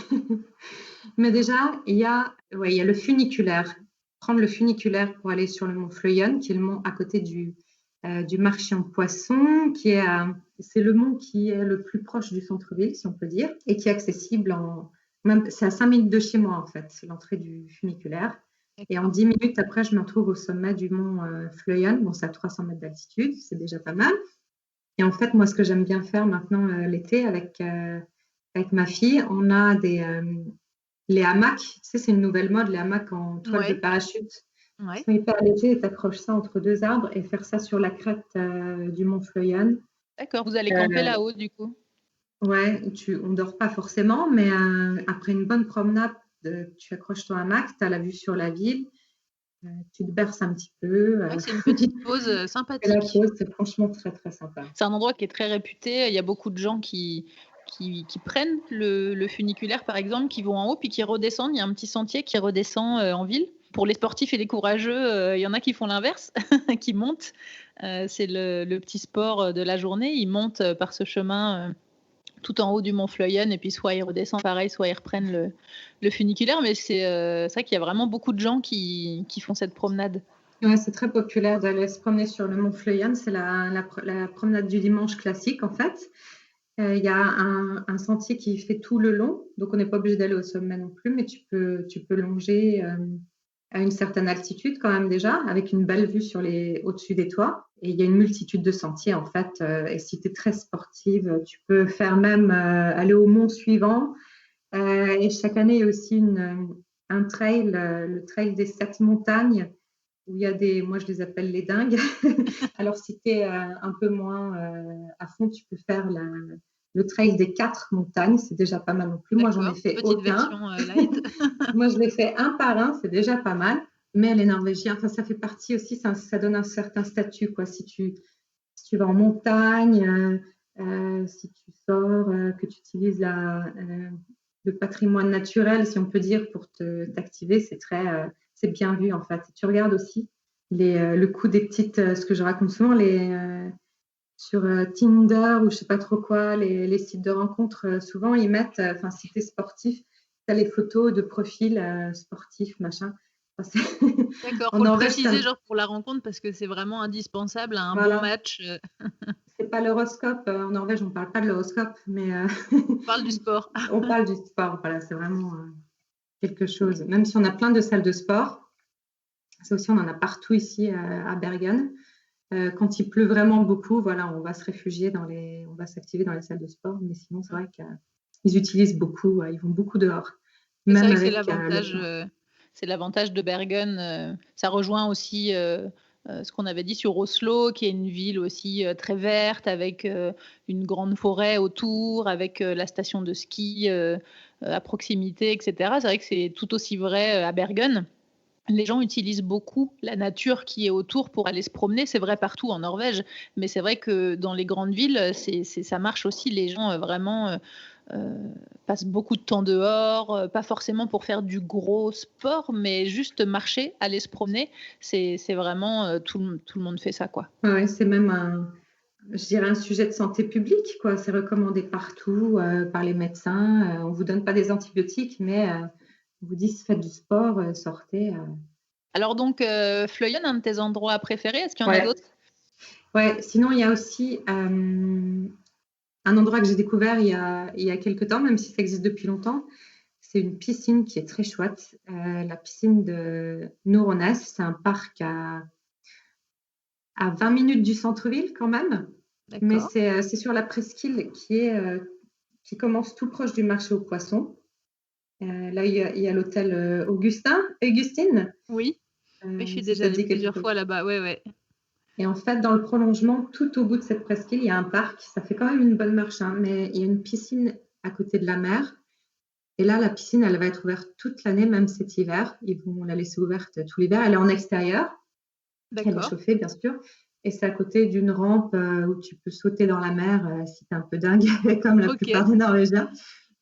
B: Mais déjà, il y a le funiculaire. Prendre le funiculaire pour aller sur le mont Fløyen, qui est le mont à côté du marché en poisson, c'est le mont qui est le plus proche du centre-ville, si on peut dire, et qui est accessible c'est à 5 minutes de chez moi, en fait, l'entrée du funiculaire. Et en 10 minutes après, je me retrouve au sommet du mont Fløyen. Bon, c'est à 300 mètres d'altitude, c'est déjà pas mal. Et en fait, moi, ce que j'aime bien faire maintenant l'été avec ma fille, on a les hamacs. Tu sais, c'est une nouvelle mode, les hamacs en toile de parachute.
C: Ouais.
B: Ils sont hyper légers et tu accroches ça entre 2 arbres et faire ça sur la crête du mont Fløyen.
C: D'accord, vous allez camper là-haut du coup?
B: Ouais, on ne dort pas forcément, mais après une bonne promenade, tu accroches ton hamac, tu as la vue sur la ville, tu te berces un petit peu.
C: C'est une petite pause sympathique.
B: La pause, c'est franchement très, très sympa.
C: C'est un endroit qui est très réputé. Il y a beaucoup de gens qui prennent le funiculaire, par exemple, qui vont en haut puis qui redescendent. Il y a un petit sentier qui redescend en ville. Pour les sportifs et les courageux, il y en a qui font l'inverse, qui montent. C'est le petit sport de la journée. Ils montent par ce chemin tout en haut du mont Fløyen et puis soit ils redescendent pareil, soit ils reprennent le funiculaire. Mais c'est vrai qu'il y a vraiment beaucoup de gens qui font cette promenade.
B: Ouais, c'est très populaire d'aller se promener sur le mont Fløyen. C'est la promenade du dimanche classique, en fait. Il y a un sentier qui fait tout le long, donc on n'est pas obligé d'aller au sommet non plus, mais tu peux longer à une certaine altitude quand même déjà, avec une belle vue au-dessus des toits. Et il y a une multitude de sentiers en fait. Et si tu es très sportive, tu peux faire même aller au mont suivant. Et chaque année, il y a aussi un trail, le trail des 7 montagnes, où il y a moi je les appelle les dingues. Alors si tu es un peu moins à fond, tu peux faire le trail des 4 montagnes, c'est déjà pas mal non plus. Moi j'en ai fait aucun. Moi je l'ai fait un par un, c'est déjà pas mal. Mais les Norvégiens, ça fait partie aussi, ça donne un certain statut, quoi. Si tu vas en montagne, si tu sors, que tu utilises le patrimoine naturel, si on peut dire, pour t'activer, c'est bien vu en fait. Tu regardes aussi le coût des petites, ce que je raconte souvent, sur Tinder ou je sais pas trop quoi, les sites de rencontres, souvent ils mettent, si tu es sportif, tu as les photos de profil sportif, machin.
C: D'accord, faut le préciser genre pour la rencontre parce que c'est vraiment indispensable à un bon match.
B: C'est pas l'horoscope, en Norvège on parle pas de l'horoscope, mais
C: on parle du sport.
B: On parle du sport, voilà, c'est vraiment quelque chose. Même si on a plein de salles de sport, ça aussi on en a partout ici à Bergen. Quand il pleut vraiment beaucoup, voilà, on va se réfugier on va s'activer dans les salles de sport, mais sinon c'est vrai qu'ils utilisent beaucoup, ils vont beaucoup dehors.
C: C'est vrai que c'est l'avantage de Bergen. Ça rejoint aussi ce qu'on avait dit sur Oslo, qui est une ville aussi très verte, avec une grande forêt autour, avec la station de ski à proximité, etc. C'est vrai que c'est tout aussi vrai à Bergen. Les gens utilisent beaucoup la nature qui est autour pour aller se promener. C'est vrai partout en Norvège, mais c'est vrai que dans les grandes villes, ça marche aussi. Les gens vraiment passent beaucoup de temps dehors, pas forcément pour faire du gros sport, mais juste marcher, aller se promener. C'est vraiment tout le monde fait ça, quoi.
B: Ouais, c'est même je dirais un sujet de santé publique, quoi. C'est recommandé partout par les médecins. On vous donne pas des antibiotiques, mais on vous dit faites du sport, sortez.
C: Alors donc, Fløyen, un de tes endroits préférés, est-ce qu'il y en a d'autres?
B: Ouais, sinon il y a aussi un endroit que j'ai découvert il y a quelques temps, même si ça existe depuis longtemps. C'est une piscine qui est très chouette, la piscine de Norones. C'est un parc à 20 minutes du centre-ville quand même. D'accord. Mais c'est sur la presqu'île qui commence tout proche du marché aux poissons. Là, il y a l'hôtel Augustine.
C: Oui, je suis déjà allée plusieurs fois là-bas. Ouais.
B: Et en fait, dans le prolongement, tout au bout de cette presqu'île, il y a un parc. Ça fait quand même une bonne marche, mais il y a une piscine à côté de la mer. Et là, la piscine, elle va être ouverte toute l'année, même cet hiver. Ils vont la laisser ouverte tout l'hiver. Elle est en extérieur. Elle est chauffée, bien sûr. Et c'est à côté d'une rampe où tu peux sauter dans la mer si tu es un peu dingue, comme la plupart des Norvégiens.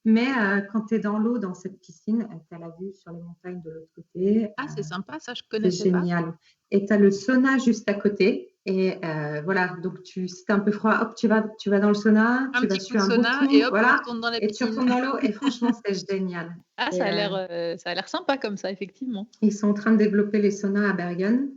B: Mais quand tu es dans l'eau, dans cette piscine, tu as la vue sur les montagnes de l'autre côté.
C: Ah, c'est sympa, ça, je connaissais
B: pas. C'est génial. Et tu as le sauna juste à côté. Et voilà, donc si tu as un peu froid, hop, tu vas dans le sauna, tu vas sur un
C: sauna,
B: bon coup,
C: et hop,
B: voilà,
C: tu retournes dans la
B: piscine. Et tu retournes dans l'eau. Et franchement, c'est génial.
C: Ah, ça a l'air sympa comme ça, effectivement.
B: Ils sont en train de développer les saunas à Bergen.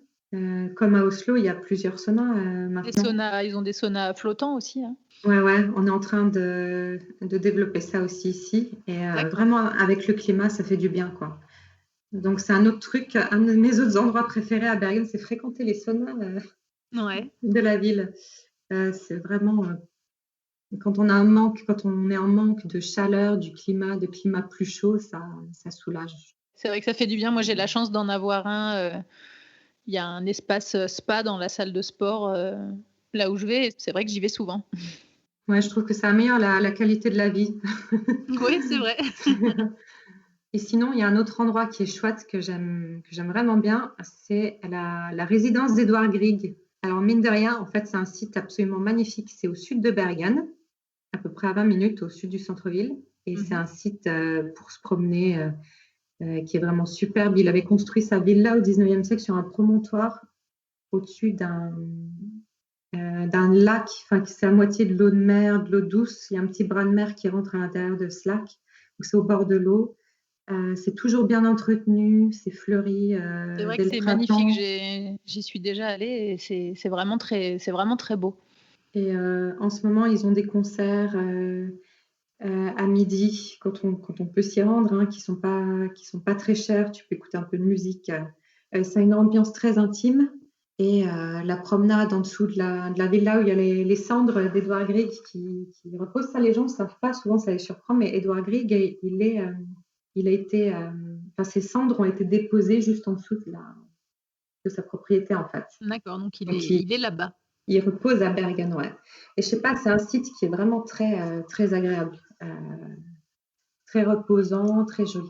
B: Comme à Oslo, il y a plusieurs saunas maintenant.
C: Ils ont des saunas flottants aussi. Hein.
B: Ouais, on est en train de développer ça aussi ici. Et vraiment, avec le climat, ça fait du bien, quoi. Donc, c'est un autre truc. Un de mes autres endroits préférés à Bergen, c'est fréquenter les saunas de la ville. C'est vraiment... quand on est en manque de chaleur, de climat plus chaud, ça soulage.
C: C'est vrai que ça fait du bien. Moi, j'ai la chance d'en avoir un. Il y a un espace spa dans la salle de sport là où je vais. C'est vrai que j'y vais souvent.
B: Ouais, je trouve que ça améliore la qualité de la vie.
C: Oui, c'est vrai.
B: Et sinon, il y a un autre endroit qui est chouette que j'aime vraiment bien, c'est la résidence d'Edvard Grieg. Alors, mine de rien, en fait, c'est un site absolument magnifique. C'est au sud de Bergen, à peu près à 20 minutes au sud du centre-ville. Et c'est un site pour se promener qui est vraiment superbe. Il avait construit sa villa au 19e siècle sur un promontoire au-dessus d'un lac, enfin, c'est à moitié de l'eau de mer, de l'eau douce. Il y a un petit bras de mer qui rentre à l'intérieur de ce lac. Donc, c'est au bord de l'eau. C'est toujours bien entretenu, c'est fleuri.
C: C'est vrai que c'est magnifique. J'y suis déjà allée et c'est vraiment très beau.
B: Et en ce moment, ils ont des concerts à midi quand on peut s'y rendre, hein, qui sont pas très chers. Tu peux écouter un peu de musique. Ça a une ambiance très intime. Et la promenade en dessous de la villa où il y a les cendres d'Edvard Grieg qui reposent. Ça, les gens ne savent pas, souvent ça les surprend, mais Edvard Grieg, ses cendres ont été déposées juste en dessous de sa propriété, en fait.
C: D'accord, donc il est là-bas.
B: Il repose à Bergen, ouais. Et je sais pas, c'est un site qui est vraiment très, très agréable, très reposant, très joli.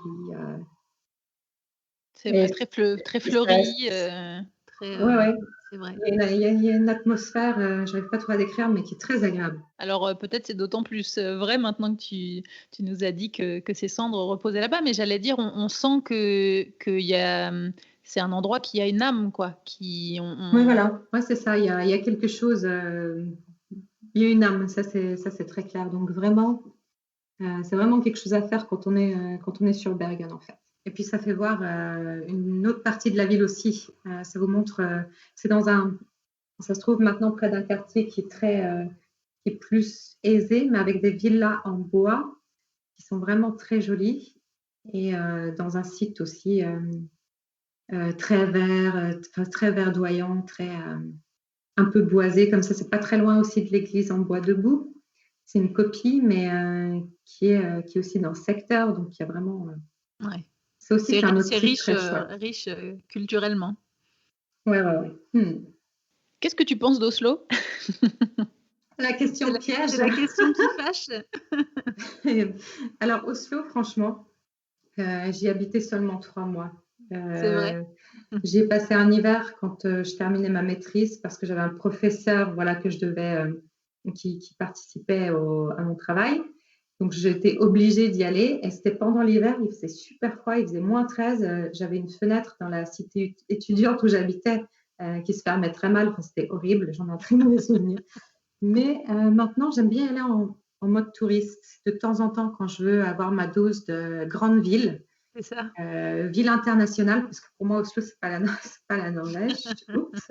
C: C'est vrai, très fleuri.
B: Ouais.
C: C'est vrai.
B: Il y a une atmosphère, je n'arrive pas trop à décrire, mais qui est très agréable.
C: Alors peut-être c'est d'autant plus vrai maintenant que tu nous as dit que ces cendres reposaient là-bas, mais j'allais dire, on sent c'est un endroit qui a une âme, quoi.
B: Oui, voilà, ouais, c'est ça, il y a quelque chose, il y a une âme, ça c'est très clair. Donc vraiment, c'est vraiment quelque chose à faire quand on est sur Bergen, en fait. Et puis, ça fait voir une autre partie de la ville aussi. Ça vous montre, ça se trouve maintenant près d'un quartier qui est plus aisé, mais avec des villas en bois qui sont vraiment très jolies. Et dans un site aussi très vert, très verdoyant, un peu boisé. Comme ça, c'est pas très loin aussi de l'église en bois debout. C'est une copie, mais qui est aussi dans le secteur. Donc, il y a vraiment...
C: Ouais.
B: C'est
C: riche culturellement.
B: Ouais.
C: Qu'est-ce que tu penses d'Oslo?
B: La question piège.
C: C'est la question qui fâche.
B: Alors, Oslo, franchement, j'y habitais seulement 3 mois.
C: C'est vrai.
B: J'y ai passé un hiver quand je terminais ma maîtrise parce que j'avais un professeur que je devais, qui participait à mon travail. Donc, j'étais obligée d'y aller et c'était pendant l'hiver, il faisait super froid, il faisait -13. J'avais une fenêtre dans la cité étudiante où j'habitais qui se fermait très mal. Enfin, c'était horrible, j'en ai un très mauvais souvenir. Mais maintenant, j'aime bien y aller en mode touriste de temps en temps quand je veux avoir ma dose de grande ville.
C: C'est ça.
B: Ville internationale, parce que pour moi, Oslo, c'est pas la Norvège. Oups.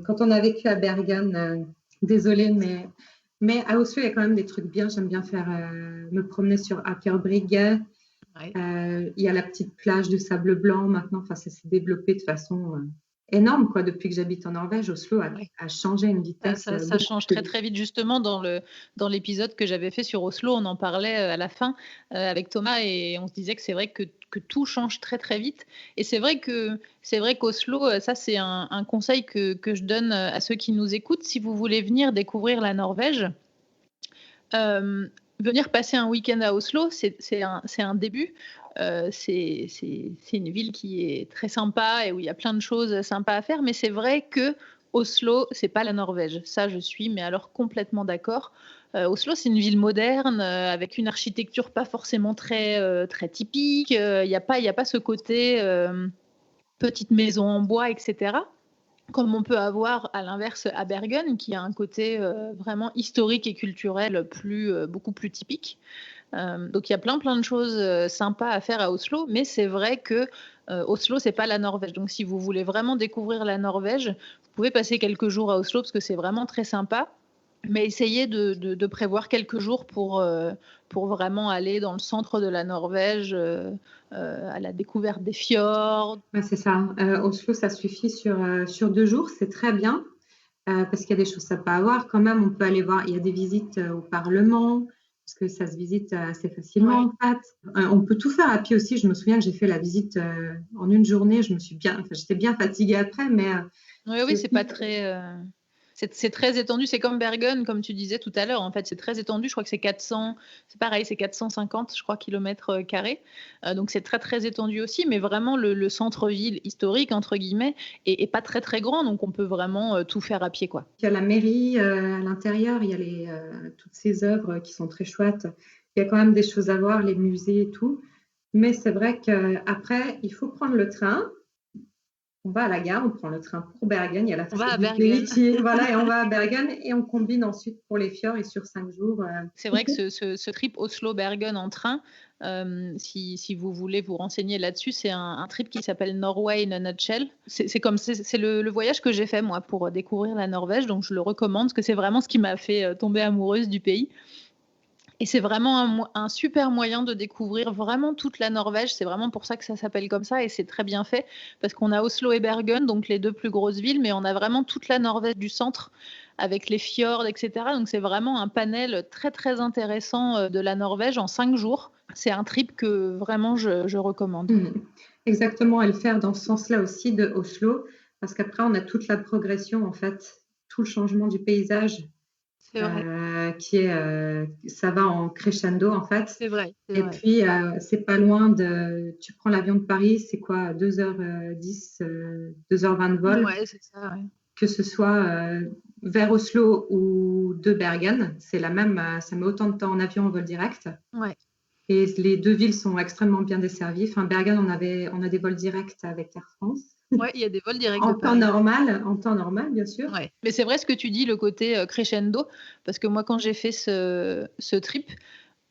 B: Quand on a vécu à Bergen, désolée, mais à Oslo, il y a quand même des trucs bien. J'aime bien me promener sur Akerbridge. Ouais. Il y a la petite plage de sable blanc maintenant. Enfin, ça s'est développé de façon énorme, quoi. Depuis que j'habite en Norvège, Oslo a changé une vitesse.
C: Ça change très très vite. Justement, dans l'épisode que j'avais fait sur Oslo, on en parlait à la fin avec Thomas et on se disait que c'est vrai que tout change très très vite. Et c'est vrai qu'Oslo, ça c'est un conseil que je donne à ceux qui nous écoutent. Si vous voulez venir découvrir la Norvège, venir passer un week-end à Oslo, c'est un début. c'est une ville qui est très sympa et où il y a plein de choses sympas à faire, mais c'est vrai que Oslo, c'est pas la Norvège. Ça, je suis mais alors complètement d'accord. Oslo, c'est une ville moderne avec une architecture pas forcément très typique. Il y a pas ce côté petite maison en bois, etc. Comme on peut avoir à l'inverse à Bergen, qui a un côté vraiment historique et culturel beaucoup plus typique. Donc il y a plein de choses sympas à faire à Oslo, mais c'est vrai que Oslo, c'est pas la Norvège. Donc si vous voulez vraiment découvrir la Norvège, vous pouvez passer quelques jours à Oslo parce que c'est vraiment très sympa. Mais essayez de prévoir quelques jours pour vraiment aller dans le centre de la Norvège, à la découverte des fjords.
B: Ouais, c'est ça. Oslo, ça suffit sur 2 jours, c'est très bien, parce qu'il y a des choses sympas à voir quand même. On peut aller voir, il y a des visites au Parlement, parce que ça se visite assez facilement en fait. On peut tout faire à pied aussi. Je me souviens que j'ai fait la visite en une journée. J'étais bien fatiguée après, mais...
C: Oui, c'est pas très... C'est très étendu, c'est comme Bergen, comme tu disais tout à l'heure. En fait, c'est très étendu. Je crois que c'est 450, je crois, kilomètres carrés. Donc, c'est très, très étendu aussi. Mais vraiment, le centre-ville historique, entre guillemets, est pas très, très grand. Donc, on peut vraiment tout faire à pied, quoi.
B: Il y a la mairie à l'intérieur. Il y a toutes ces œuvres qui sont très chouettes. Il y a quand même des choses à voir, les musées et tout. Mais c'est vrai qu'après, il faut prendre le train. On va à la gare, on prend le train pour Bergen. Il y a la
C: fête du pays.
B: Voilà, et on va à Bergen et on combine ensuite pour les fjords et sur 5 jours.
C: C'est vrai que ce trip Oslo-Bergen en train, si vous voulez vous renseigner là-dessus, c'est un trip qui s'appelle Norway in a Nutshell. C'est le voyage que j'ai fait moi pour découvrir la Norvège, donc je le recommande parce que c'est vraiment ce qui m'a fait tomber amoureuse du pays. Et c'est vraiment un super moyen de découvrir vraiment toute la Norvège. C'est vraiment pour ça que ça s'appelle comme ça et c'est très bien fait parce qu'on a Oslo et Bergen, donc les 2 plus grosses villes, mais on a vraiment toute la Norvège du centre avec les fjords, etc. Donc c'est vraiment un panel très très intéressant de la Norvège en 5 jours. C'est un trip que vraiment je recommande.
B: Exactement, et le faire dans ce sens-là aussi de Oslo, parce qu'après on a toute la progression en fait, tout le changement du paysage.
C: C'est vrai.
B: Ça va en crescendo en fait.
C: C'est vrai.
B: Puis c'est pas loin tu prends l'avion de Paris, c'est quoi, 2h10, 2h20 de vol.
C: Ouais, c'est ça. Ouais.
B: Que ce soit vers Oslo ou de Bergen, c'est la même. Ça met autant de temps en avion en vol direct.
C: Ouais.
B: Et les 2 villes sont extrêmement bien desservies. Enfin, Bergen, on a des vols directs avec Air France.
C: Oui, il y a des vols directs
B: en temps normal, bien sûr.
C: Ouais. Mais c'est vrai ce que tu dis, le côté crescendo, parce que moi, quand j'ai fait ce trip,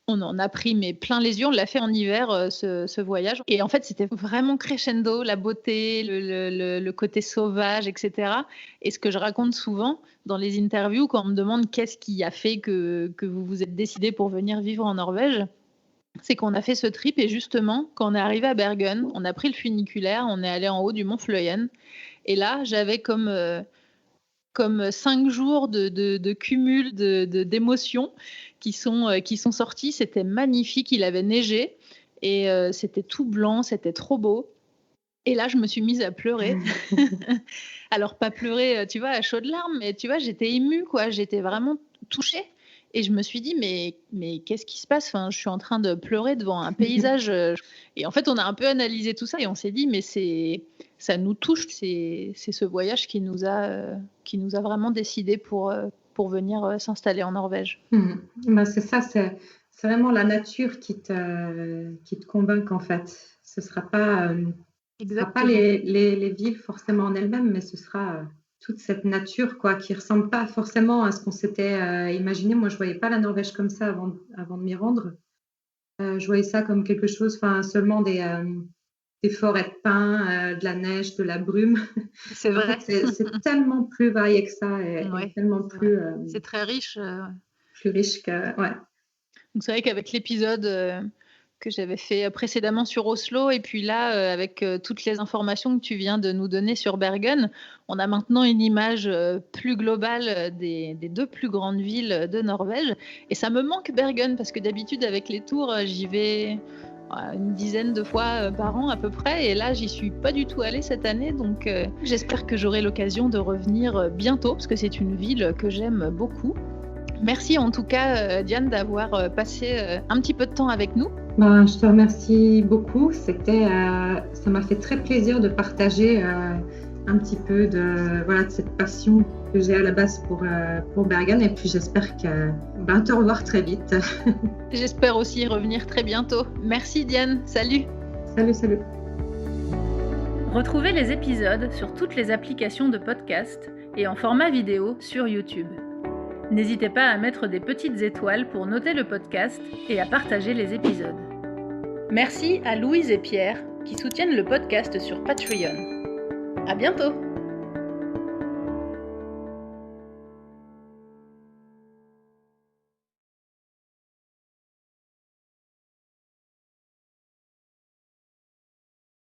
C: on en a pris mais plein les yeux. On l'a fait en hiver, ce voyage. Et en fait, c'était vraiment crescendo, la beauté, le côté sauvage, etc. Et ce que je raconte souvent dans les interviews, quand on me demande qu'est-ce qui a fait que vous vous êtes décidé pour venir vivre en Norvège, c'est qu'on a fait ce trip et justement, quand on est arrivé à Bergen, on a pris le funiculaire, on est allé en haut du mont Fløyen. Et là, j'avais comme 5 jours de cumul d'émotions qui sont sortis. C'était magnifique, il avait neigé et c'était tout blanc, c'était trop beau. Et là, je me suis mise à pleurer. Alors, pas pleurer, tu vois, à chaudes larmes, mais tu vois, j'étais émue, quoi. J'étais vraiment touchée. Et je me suis dit, mais qu'est-ce qui se passe ? Enfin, je suis en train de pleurer devant un paysage. Et en fait, on a un peu analysé tout ça et on s'est dit, mais ça nous touche. C'est ce voyage qui nous a vraiment décidé pour venir s'installer en Norvège.
B: Ben, c'est ça, c'est vraiment la nature qui te convainc en fait. Ce ne sera pas les villes forcément en elles-mêmes, mais ce sera... toute cette nature quoi, qui ne ressemble pas forcément à ce qu'on s'était imaginé. Moi, je ne voyais pas la Norvège comme ça avant de m'y rendre. Je voyais ça comme quelque chose, seulement des forêts de pins, de la neige, de la brume.
C: C'est vrai.
B: En fait, c'est tellement plus varié que ça et tellement plus...
C: c'est très riche.
B: Plus riche que... Ouais.
C: Donc, c'est vrai qu'avec l'épisode... que j'avais fait précédemment sur Oslo et puis là avec toutes les informations que tu viens de nous donner sur Bergen, on a maintenant une image plus globale des 2 plus grandes villes de Norvège et ça me manque Bergen parce que d'habitude avec les tours j'y vais une dizaine de fois par an à peu près et là j'y suis pas du tout allée cette année donc j'espère que j'aurai l'occasion de revenir bientôt parce que c'est une ville que j'aime beaucoup. Merci en tout cas Diane d'avoir passé un petit peu de temps avec nous.
B: Je te remercie beaucoup. Ça m'a fait très plaisir de partager un petit peu de cette passion que j'ai à la base pour Bergen. Et puis j'espère te revoir très vite.
C: J'espère aussi revenir très bientôt. Merci Diane. Salut.
B: Salut.
A: Retrouvez les épisodes sur toutes les applications de podcast et en format vidéo sur YouTube. N'hésitez pas à mettre des petites étoiles pour noter le podcast et à partager les épisodes. Merci à Louise et Pierre qui soutiennent le podcast sur Patreon. À bientôt!